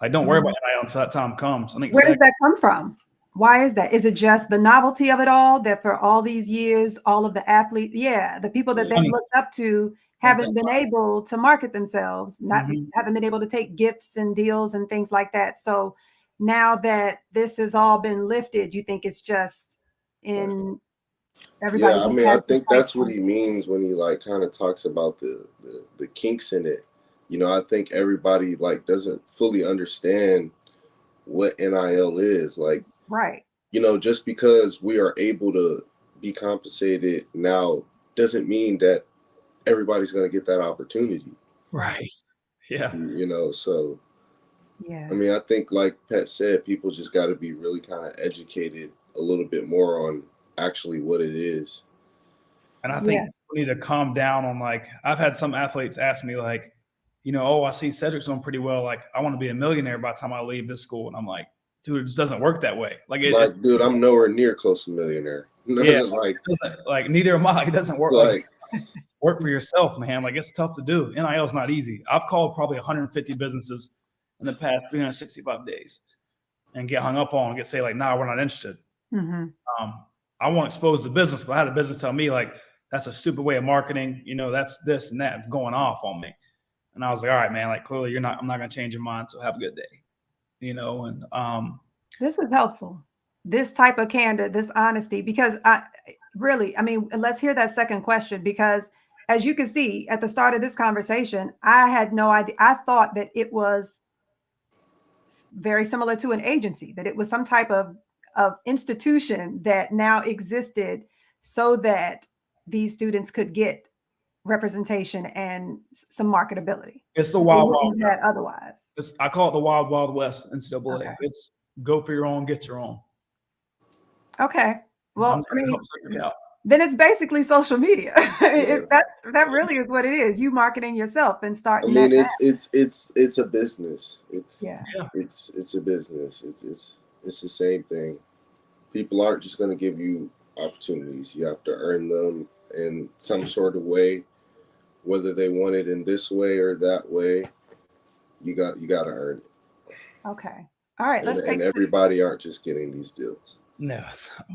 Like, don't worry about NIL until that time comes. I think where does that come from? Why is that? Is it just the novelty of it all, that for all these years, all of the athletes, the people that they've looked up to haven't been able to market themselves, haven't been able to take gifts and deals and things like that. So now that this has all been lifted, you think it's just in everybody? Yeah, I mean, I think that's what he means when he like kind of talks about the kinks in it. You know, I think everybody like doesn't fully understand what NIL is. Like, you know, just because we are able to be compensated now doesn't mean that everybody's going to get that opportunity. Right. Yeah. You know, so I mean, I think like Pat said, people just got to be really kind of educated a little bit more on actually what it is. And I think we need to calm down on, like, I've had some athletes ask me like, you know, oh, I see Cedric's doing pretty well. Like, I want to be a millionaire by the time I leave this school. And I'm like, dude, it just doesn't work that way. Like, dude, I'm nowhere near close to millionaire. Like neither am I. It doesn't work. Like, work for yourself, man. Like, it's tough to do. NIL is not easy. I've called probably 150 businesses in the past 365 days and get hung up on, say like, nah, we're not interested. I won't expose the business, but I had a business tell me like, that's a stupid way of marketing. You know, that's this and that. It's going off on me. And I was like, all right, man, like clearly I'm not going to change your mind. So have a good day, you know? And this is helpful. This type of candor, this honesty, because I mean, let's hear that second question, because as you can see at the start of this conversation, I had no idea. I thought that it was very similar to an agency, that it was some type of institution that now existed so that these students could get representation and some marketability. It's the wild, wild west. Otherwise, I call it the wild, wild west NCAA. Okay. It's go for your own, get your own. Okay. Well, I mean, yeah. then it's basically social media. That really is what it is. You marketing yourself and starting. I mean, it's a business. It's a business. It's the same thing. People aren't just going to give you opportunities. You have to earn them in some sort of way, whether they want it in this way or that way. You got to earn it. Okay. All right. And everybody aren't just getting these deals. No.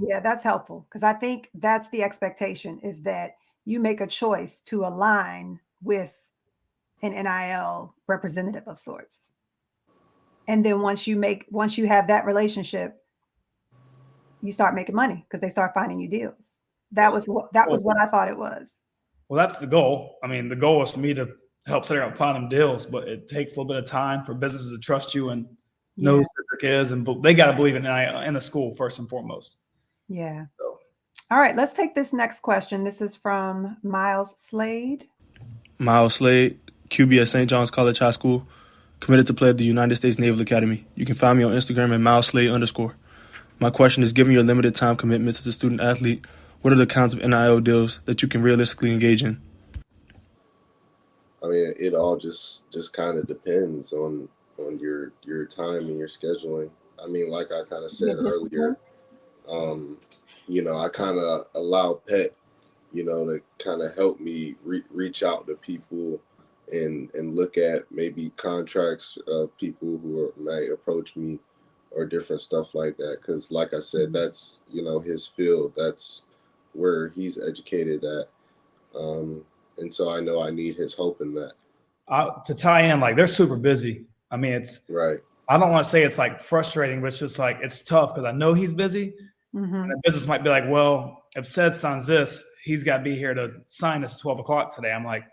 Yeah, that's helpful, because I think that's the expectation, is that you make a choice to align with an NIL representative of sorts. And then once you have that relationship, you start making money because they start finding you deals. That was what I thought it was. Well, that's the goal. I mean, the goal is for me to help Cedric out find them deals, but it takes a little bit of time for businesses to trust you and know who Cedric is, and they got to believe in the school first and foremost. Yeah. So. All right, let's take this next question. This is from Miles Slade. Miles Slade, QB at St. John's College High School, committed to play at the United States Naval Academy. You can find me on Instagram at @MilesSlade_. My question is, given your limited time commitments as a student athlete, what are the kinds of NIL deals that you can realistically engage in? I mean, it all just kind of depends on your time and your scheduling. I mean, like I kind of said earlier, I kind of allow Pet, to kind of help me reach out to people and look at maybe contracts of people who might approach me or different stuff like that. Because like I said, that's, his field. That's where he's educated at. And so I know I need his help in that. To tie in, like, they're super busy. I mean, it's right. I don't want to say it's like frustrating, but it's just like, it's tough because I know he's busy. Mm-hmm. And the business might be like, well, if Ced signs this, he's got to be here to sign this 12 o'clock today. I'm like,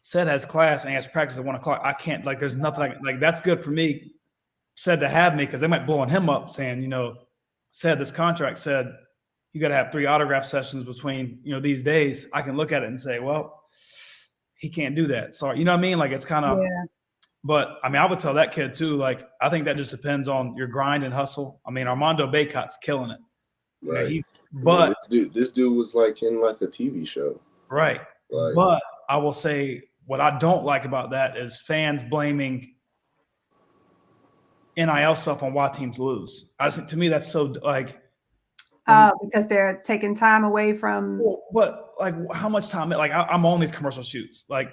Ced has class and he has practice at 1 o'clock. I can't, like, there's nothing like that's good for me, Ced, to have me, because they might blow him up saying, Ced, this contract said you got to have 3 autograph sessions between, these days. I can look at it and say, well, he can't do that. Sorry. You know what I mean? Like, it's kind of, but I mean, I would tell that kid too, like, I think that just depends on your grind and hustle. I mean, Armando Baycott's killing it. Right. But this dude was like in like a TV show. Right. Like, but I will say what I don't like about that is fans blaming NIL stuff on why teams lose. I think, to me, that's so like, because they're taking time away from. But like, how much time? Like, I'm on these commercial shoots. Like,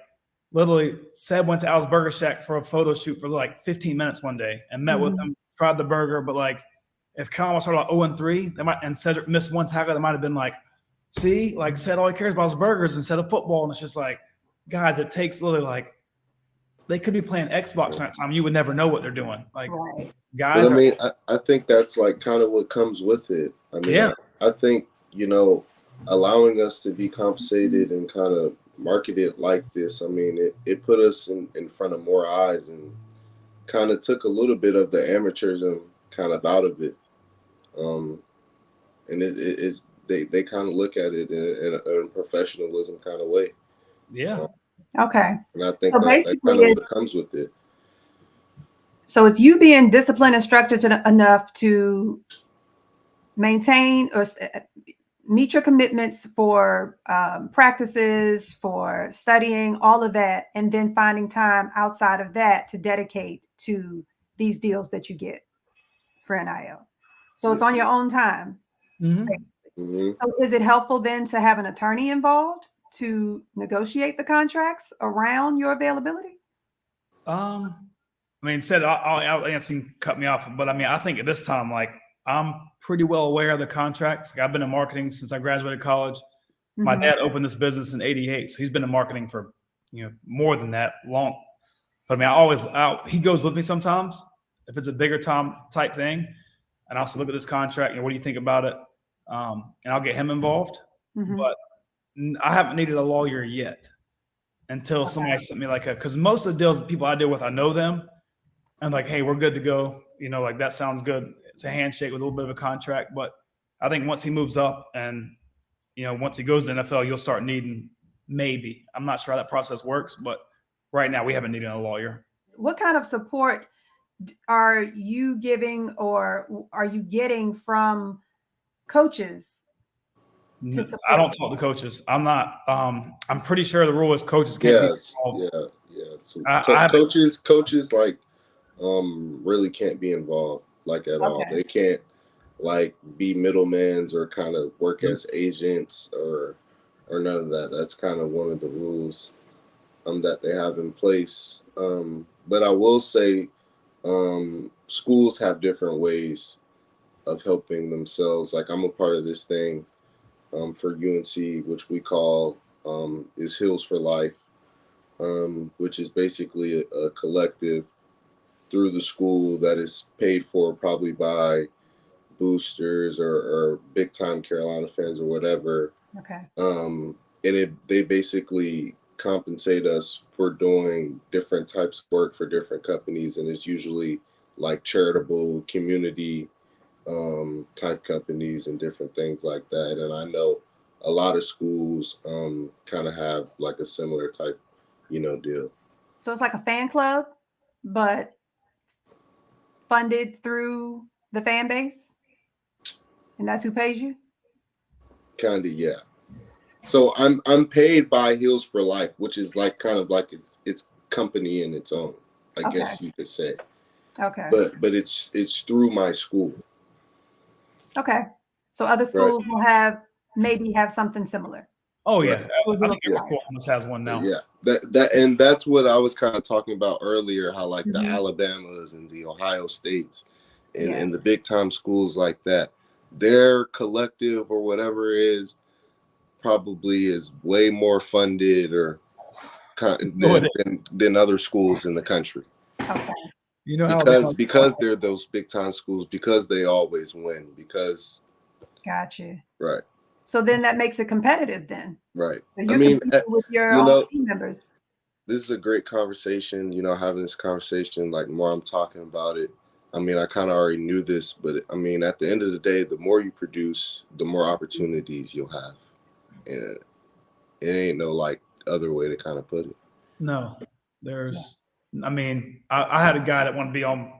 literally, Ced went to Al's Burger Shack for a photo shoot for like 15 minutes one day and met with him, tried the burger. But like, if Colin started like 0-3, they might, and Cedric missed one tackle, they might have been like, see, like, Ced all he cares about is burgers instead of football. And it's just like, guys, it takes literally like, they could be playing Xbox that time. You would never know what they're doing. Like, guys. But I mean, I think that's like kind of what comes with it. I mean, I think, allowing us to be compensated and kind of marketed like this, I mean, it put us in front of more eyes and kind of took a little bit of the amateurism kind of out of it. And it's they kind of look at it in a professionalism kind of way. Yeah. Okay. And I think that kind of what comes with it. So it's you being disciplined and structured enough to maintain or meet your commitments for practices, for studying, all of that, and then finding time outside of that to dedicate to these deals that you get for NIL. So it's on your own time. Mm-hmm. So is it helpful then to have an attorney involved to negotiate the contracts around your availability? I mean, Ced, I'll answer, you can cut me off, but I mean, I think at this time, like, I'm pretty well aware of the contracts. Like, I've been in marketing since I graduated college. My dad opened this business in '88, so he's been in marketing for more than that long. But I mean, he goes with me sometimes if it's a bigger time type thing, and I'll say, look at this contract, what do you think about it? And I'll get him involved. But I haven't needed a lawyer yet until somebody sent me like because most of the deals, the people I deal with, I know them. And like, hey, we're good to go. Like that sounds good. It's a handshake with a little bit of a contract. But I think once he moves up and, once he goes to the NFL, you'll start needing maybe. I'm not sure how that process works, but right now we haven't needed a lawyer. What kind of support are you giving or are you getting from coaches? I don't talk to coaches. I'm not. I'm pretty sure the rule is coaches can't be involved. Yeah. So coaches like really can't be involved like at all. They can't like be middlemans or kind of work as agents or none of that. That's kind of one of the rules that they have in place. But I will say schools have different ways of helping themselves. Like I'm a part of this thing for UNC, which we call is Heels for Life, which is basically a collective through the school that is paid for probably by boosters or big time Carolina fans or whatever. Okay. And they basically compensate us for doing different types of work for different companies, and it's usually like charitable community type companies and different things like that. And I know a lot of schools kind of have like a similar type, deal. So it's like a fan club, but funded through the fan base, and that's who pays you? Kind of, yeah. So I'm paid by Heels for Life, which is like kind of like it's company in its own, I guess you could say. Okay. But it's through my school. Okay. So other schools will maybe have something similar. Oh yeah. I think every school almost has one now. Yeah. And that's what I was kind of talking about earlier, how like the Alabamas and the Ohio States and the big time schools like that, their collective or whatever is probably is way more funded or than other schools in the country. Okay. Because they're those big time schools, because they always win, because Gotcha. Right. So then that makes it competitive then. Right. So you're competing with your team members. This is a great conversation, having this conversation, like the more I'm talking about it. I mean, I kind of already knew this, but I mean, at the end of the day, the more you produce, the more opportunities you'll have. And it ain't no like other way to kind of put it. No, I had a guy that wanted to be on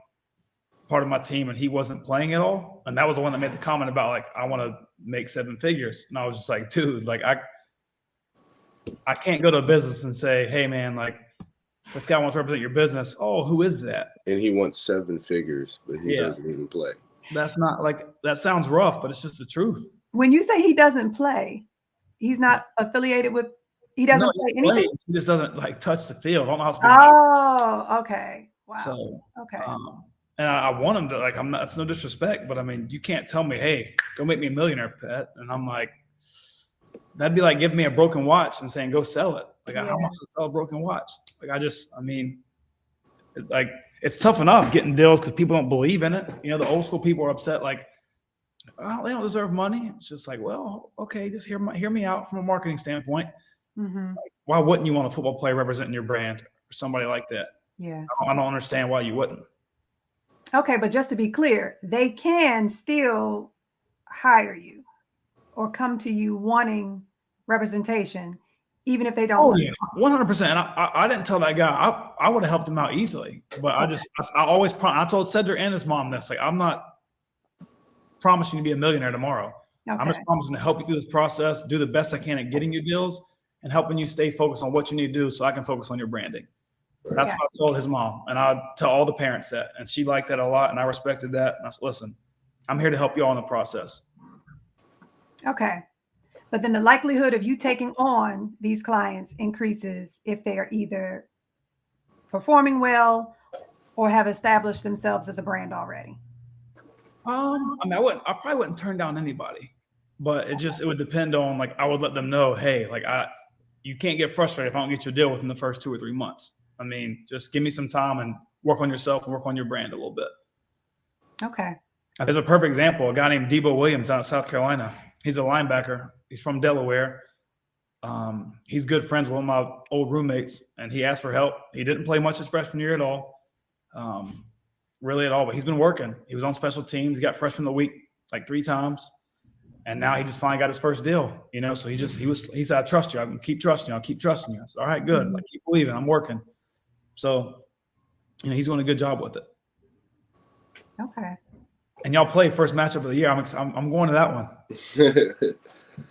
part of my team and he wasn't playing at all. And that was the one that made the comment about like, I want to make 7 figures. And I was just like, dude, like I can't go to a business and say, hey man, like this guy wants to represent your business. Oh, who is that? And he wants 7 figures, but he doesn't even play. That's not like, that sounds rough, but it's just the truth. When you say he doesn't play, he's not affiliated with, he doesn't play anything? He just doesn't like touch the field. I don't know how to Oh, okay. Wow. So, okay. And I want him to like, it's no disrespect, but I mean, you can't tell me, hey, go make me a millionaire, pet. And I'm like, that'd be like giving me a broken watch and saying, go sell it. Like, how much to sell a broken watch? Like, it's tough enough getting deals because people don't believe in it. The old school people are upset, like, oh, they don't deserve money. It's just like, well, okay, just hear me out from a marketing standpoint. Like, why wouldn't you want a football player representing your brand or somebody like that? Yeah. I don't understand why you wouldn't. Okay, but just to be clear, they can still hire you or come to you wanting representation, even if they don't. Oh, yeah, 100%. And I didn't tell that guy. I would have helped him out easily. But I told Cedric and his mom this. Like, I'm not promising to be a millionaire tomorrow. Okay. I'm just promising to help you through this process, do the best I can at getting you deals and helping you stay focused on what you need to do so I can focus on your branding. That's what I told his mom. And I tell all the parents that. And she liked that a lot. And I respected that. And I said, listen, I'm here to help you all in the process. Okay. But then the likelihood of you taking on these clients increases if they are either performing well or have established themselves as a brand already. I probably wouldn't turn down anybody, but it would depend on, like, I would let them know, hey, like you can't get frustrated if I don't get your deal within the first 2 or 3 months. I mean, just give me some time and work on yourself and work on your brand a little bit. Okay. There's a perfect example. A guy named Debo Williams out of South Carolina. He's a linebacker. He's from Delaware. He's good friends with one of my old roommates, and he asked for help. He didn't play much his freshman year at all, really at all, but he's been working. He was on special teams. He got freshman of the week like 3 times. And now he just finally got his first deal, So he said, I trust you. I can keep trusting you. I'll keep trusting you. I said, all right, good. Like, keep believing. I'm working. So, he's doing a good job with it. Okay. And y'all play first matchup of the year. I'm going to that one.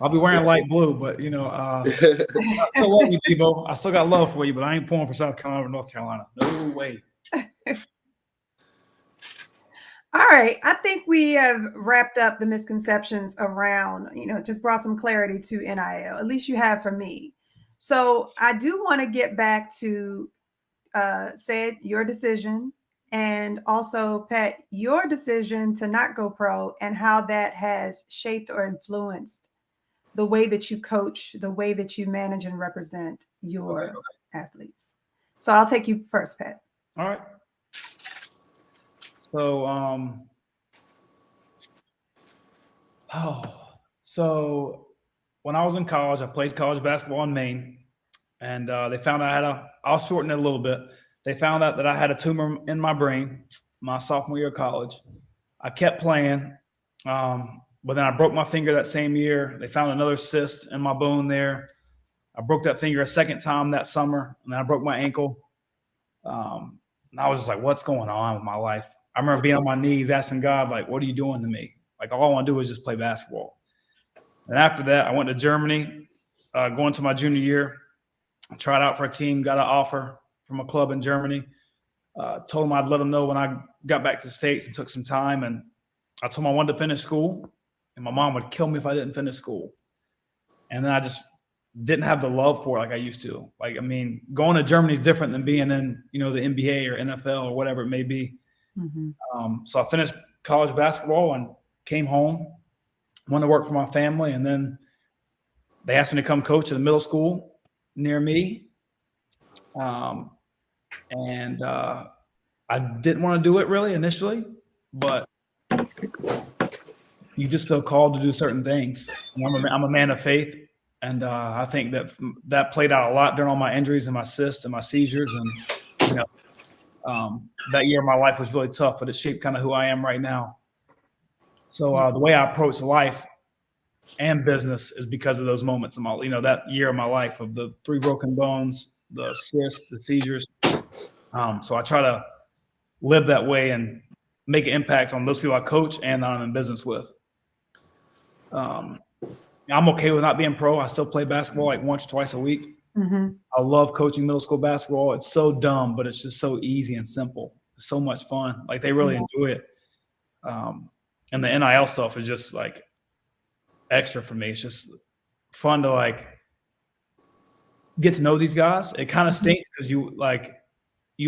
I'll be wearing light blue, but I still love you, Debo. I still got love for you, but I ain't pulling for South Carolina or North Carolina. No way. All right. I think we have wrapped up the misconceptions around, just brought some clarity to NIL. At least you have for me. So I do want to get back to Ced, your decision, and also Pat, your decision to not go pro and how that has shaped or influenced the way that you coach, the way that you manage and represent your athletes. So I'll take you first, Pat. All right. So when I was in college, I played college basketball in Maine, and they found out I'll shorten it a little bit. They found out that I had a tumor in my brain my sophomore year of college. I kept playing, but then I broke my finger that same year. They found another cyst in my bone there. I broke that finger a second time that summer, and then I broke my ankle. And I was just like, what's going on with my life? I remember being on my knees asking God, like, what are you doing to me? Like, all I want to do is just play basketball. And after that, I went to Germany, going to my junior year, tried out for a team, got an offer from a club in Germany. Told them I'd let them know when I got back to the States and took some time. And I told them I wanted to finish school, and my mom would kill me if I didn't finish school. And then I just didn't have the love for it like I used to. Like, going to Germany is different than being in, the NBA or NFL or whatever it may be. Mm-hmm. So I finished college basketball and came home, wanted to work for my family. And then they asked me to come coach at a middle school near me. And I didn't want to do it really initially, but you just feel called to do certain things. And I'm a man of faith. And I think that played out a lot during all my injuries and my cysts and my seizures. And, that year of my life was really tough, but it shaped kind of who I am right now. So the way I approach life and business is because of those moments in my, that year of my life of the 3 broken bones, the cysts, the seizures. So I try to live that way and make an impact on those people I coach and that I'm in business with. I'm okay with not being pro. I still play basketball like once or twice a week. Mm-hmm. I love coaching middle school basketball. It's so dumb, but it's just so easy and simple. It's so much fun. Like, they really enjoy it. And the NIL stuff is just like extra for me. It's just fun to like get to know these guys. It kind of stinks because you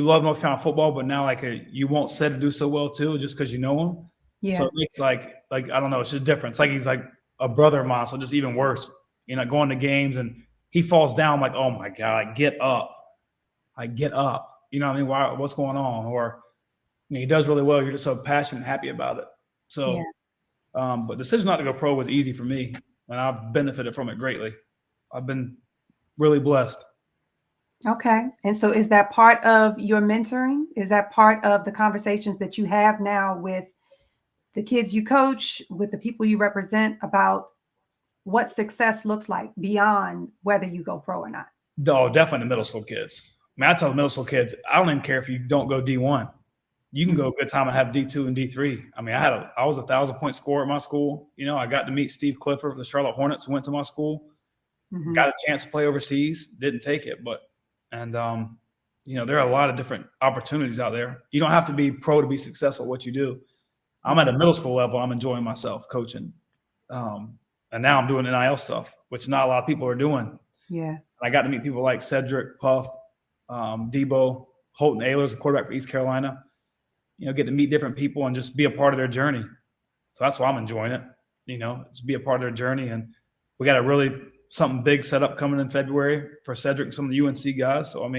love North Carolina football, but now you won't Ced to do so well too, just because you know him. Yeah. So it makes like I don't know. It's just different. It's like he's like a brother of mine, so just even worse. Going to games and he falls down, I'm like, oh my God, get up. Get up. Why? What's going on? Or he does really well. You're just so passionate and happy about it. So, but the decision not to go pro was easy for me, and I've benefited from it greatly. I've been really blessed. Okay. And so is that part of your mentoring? Is that part of the conversations that you have now with the kids you coach, with the people you represent, about what success looks like beyond whether you go pro or not? Oh, definitely the middle school kids. I tell the middle school kids, I don't even care if you don't go D1. You can go a good time and have D2 and D3. I was a 1,000-point scorer at my school. I got to meet Steve Clifford of the Charlotte Hornets, who went to my school. Mm-hmm. Got a chance to play overseas. Didn't take it, but there are a lot of different opportunities out there. You don't have to be pro to be successful at what you do. I'm at a middle school level. I'm enjoying myself coaching. And now I'm doing NIL stuff, which not a lot of people are doing. Yeah. And I got to meet people like Cedric, Puff, Debo, Holton Ahlers, a quarterback for East Carolina. Get to meet different people and just be a part of their journey. So that's why I'm enjoying it, just be a part of their journey. And we got something big set up coming in February for Cedric and some of the UNC guys. So,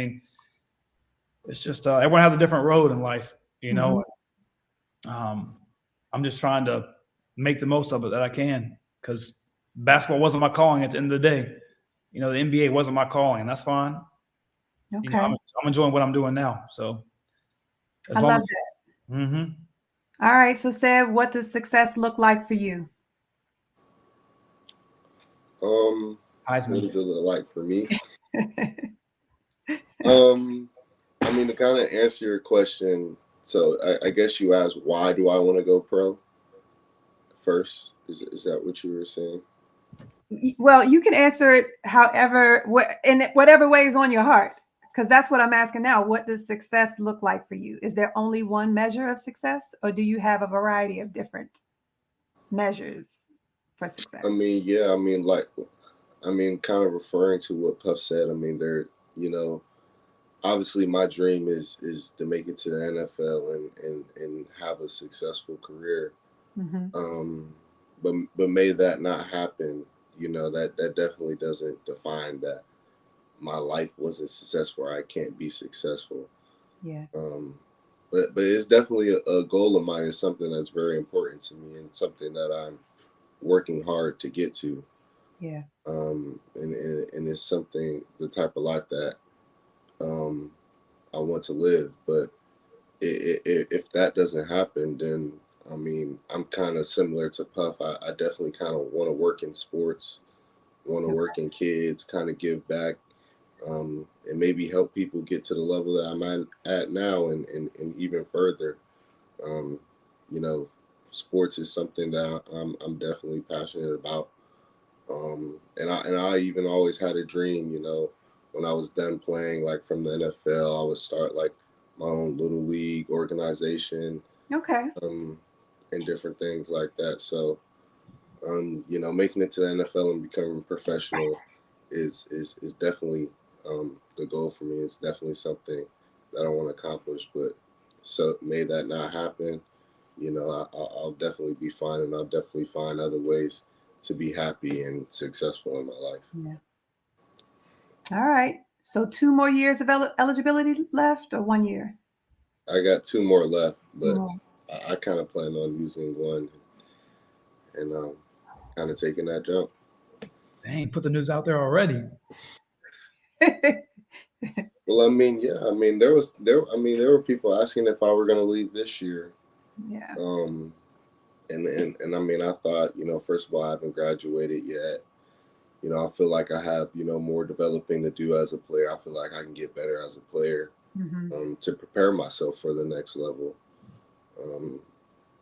it's just everyone has a different road in life, Mm-hmm. I'm just trying to make the most of it that I can, because basketball wasn't my calling at the end of the day. the NBA wasn't my calling. That's fine. Okay. I'm enjoying what I'm doing now. So I love that. Mm-hmm. All right. So, Seb, what does success look like for you? What does it look like for me? I mean, to kind of answer your question, so I guess you asked, why do I want to go pro first? Is that what you were saying? Well, you can answer it however, in whatever way is on your heart, because that's what I'm asking now. What does success look like for you? Is there only one measure of success, or do you have a variety of different measures for success? I mean, yeah, I mean, kind of referring to what Puff said. I mean, obviously my dream is to make it to the NFL and have a successful career. Mm-hmm. But may that not happen. That definitely doesn't define that my life wasn't successful or I can't be successful. Yeah. But it's definitely a goal of mine. It's something that's very important to me and something that I'm working hard to get to. Yeah. And it's something, the type of life that I want to live. But if that doesn't happen, then I mean, I'm kind of similar to Puff. I definitely kind of want to work in sports, want to work in kids, kind of give back, and maybe help people get to the level that I'm at now and even further. Sports is something that I'm definitely passionate about. And I even always had a dream, when I was done playing, like from the NFL, I would start like my own little league organization. Okay. And different things like that. So, making it to the NFL and becoming professional is definitely the goal for me. It's definitely something that I want to accomplish. But so may that not happen, I'll definitely be fine, and I'll definitely find other ways to be happy and successful in my life. Yeah. All right. So 2 more years of eligibility left, or 1 year? I got 2 more left, but I kind of plan on using one and kind of taking that jump. Dang, put the news out there already. Well, I mean, yeah, I mean, there were people asking if I were going to leave this year. Yeah. And I mean, I thought, first of all, I haven't graduated yet. I feel like I have, more developing to do as a player. I feel like I can get better as a player to prepare myself for the next level.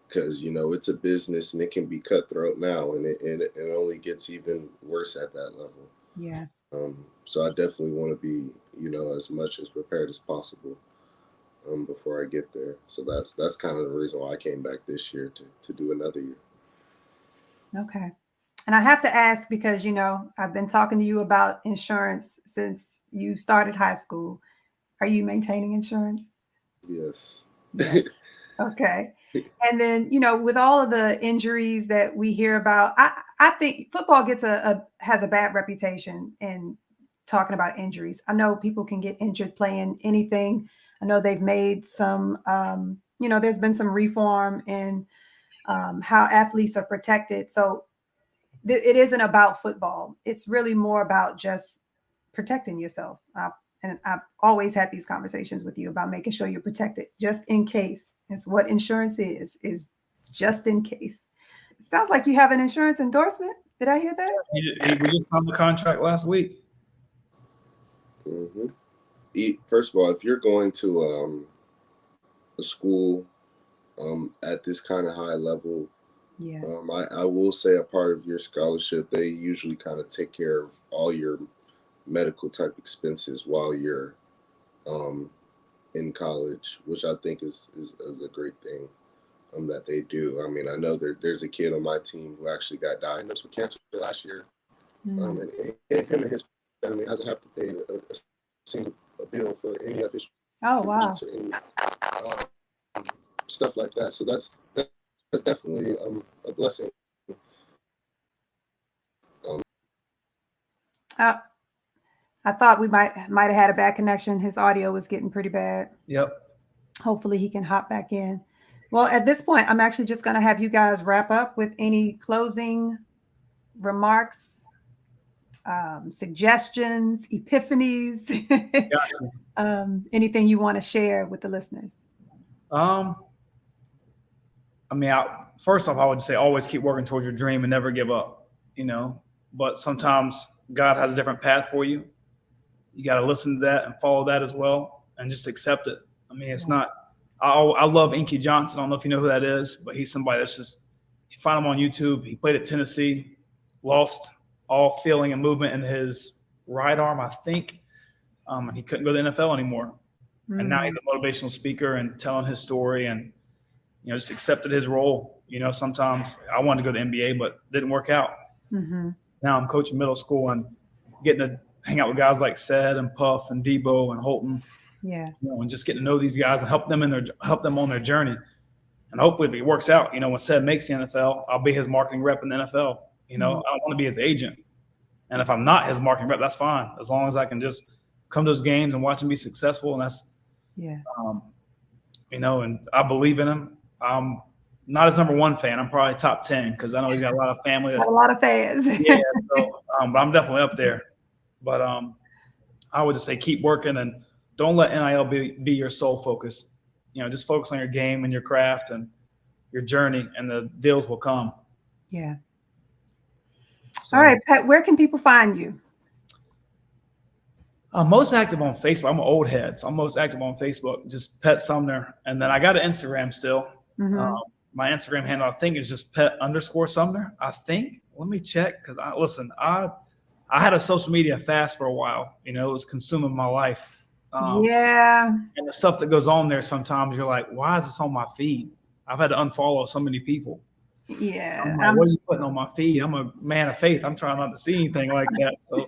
Because, it's a business and it can be cutthroat now, and it only gets even worse at that level. Yeah. So I definitely want to be, as much as prepared as possible before I get there. So that's kind of the reason why I came back this year to do another year. Okay. And I have to ask because, I've been talking to you about insurance since you started high school. Are you maintaining insurance? Yes. Yes. Okay. And then, with all of the injuries that we hear about, I think football has a bad reputation in talking about injuries. I know people can get injured playing anything. I know they've made some, there's been some reform in how athletes are protected. So it isn't about football. It's really more about just protecting yourself. And I've always had these conversations with you about making sure you're protected just in case. It's what insurance is just in case. It sounds like you have an insurance endorsement. Did I hear that? We just signed the contract last week. Mm-hmm. First of all, if you're going to a school at this kind of high level, yeah, I will say a part of your scholarship, they usually kind of take care of all your medical type expenses while you're in college, which I think is a great thing that they do. I mean, I know there's a kid on my team who actually got diagnosed with cancer last year, and him and his family hasn't have to pay a single bill for any of his treatments or any stuff like that. So that's definitely a blessing. I thought we might have had a bad connection. His audio was getting pretty bad. Yep. Hopefully he can hop back in. Well, at this point, I'm actually just going to have you guys wrap up with any closing remarks suggestions, epiphanies, anything you want to share with the listeners? I mean, first off, I would say always keep working towards your dream and never give up, but sometimes God has a different path for you. You got to listen to that and follow that as well and just accept it. I mean, it's not, I love Inky Johnson. I don't know if you know who that is, but he's somebody that's just, you find him on YouTube. He played at Tennessee, lost all feeling and movement in his right arm, I think. And he couldn't go to the NFL anymore. And now he's a motivational speaker and telling his story and, just accepted his role. Sometimes I wanted to go to NBA, but didn't work out. Now I'm coaching middle school and getting to hang out with guys like Ced and Puff and Debo and Holton. Yeah. And just getting to know these guys and help them on their journey. And hopefully if it works out, when Ced makes the NFL, I'll be his marketing rep in the NFL. I don't want to be his agent. And if I'm not his marketing rep, that's fine. As long as I can just come to those games and watch him be successful. And that's, and I believe in him. I'm not his number one fan. I'm probably top 10 because I know he's got a lot of family. A lot of fans. So, but I'm definitely up there. But I would just say keep working and don't let NIL be your sole focus. Just focus on your game and your craft and your journey, and the deals will come. Yeah. So, all right, Pet, where can people find you? I'm most active on Facebook. I'm an old head, so I'm most active on Facebook, just Pet Sumner. And then I got an Instagram still. My Instagram handle, I think, is just Pet_Sumner. I think. Let me check because I had a social media fast for a while. It was consuming my life. And the stuff that goes on there, sometimes you're like, why is this on my feed? I've had to unfollow so many people. Yeah. I'm like, what are you putting on my feed? I'm a man of faith. I'm trying not to see anything like that. So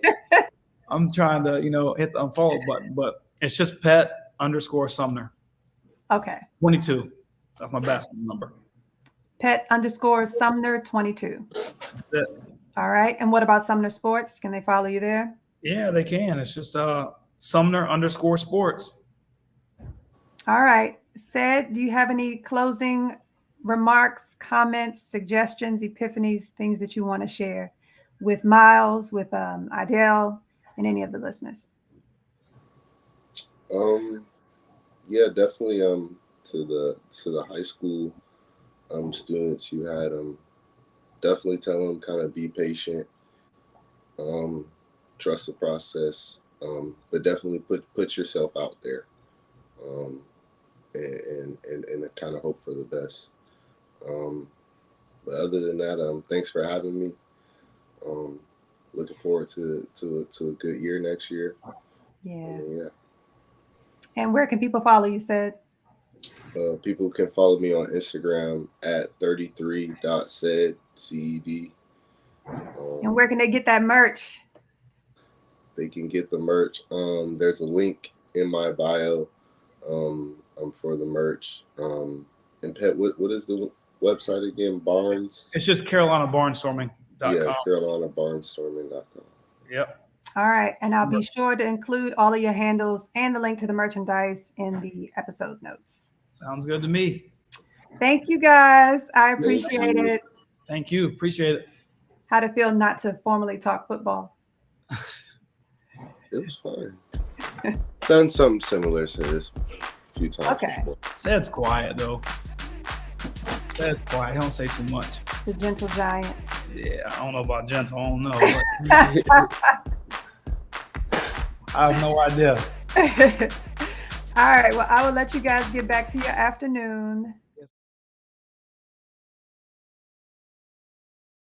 I'm trying to, hit the unfollow button. But it's just Pet_Sumner. Okay. 22. That's my basketball number. Pet_Sumner 22. That's it. All right. And what about Sumner Sports? Can they follow you there? Yeah, they can. It's just Sumner_sports. All right. Ced, do you have any closing remarks, comments, suggestions, epiphanies, things that you want to share with Miles, with Idell, and any of the listeners? Yeah, definitely. To the high school students you had, definitely tell them kind of be patient, trust the process, but definitely put yourself out there, and kind of hope for the best. But other than that, thanks for having me. Looking forward to a good year next year. Yeah. And where can people follow you, Ced? People can follow me on Instagram at 33.ced, CED. And where can they get that merch? They can get the merch. There's a link in my bio for the merch. And Pet, what is the website again? Barnes? It's just CarolinaBarnstorming.com. Yeah, CarolinaBarnstorming.com. Yep. All right. And I'll be sure to include all of your handles and the link to the merchandise in the episode notes. Sounds good to me. Thank you, guys. I appreciate it. Thank you. Appreciate it. How'd it feel not to formally talk football? It was fun. Done something similar to this a few times. Okay. Before. Ced's quiet, though. Ced's quiet. He don't say too much. The gentle giant. Yeah, I don't know about gentle. I don't know. But I have no idea. All right. Well, I will let you guys get back to your afternoon.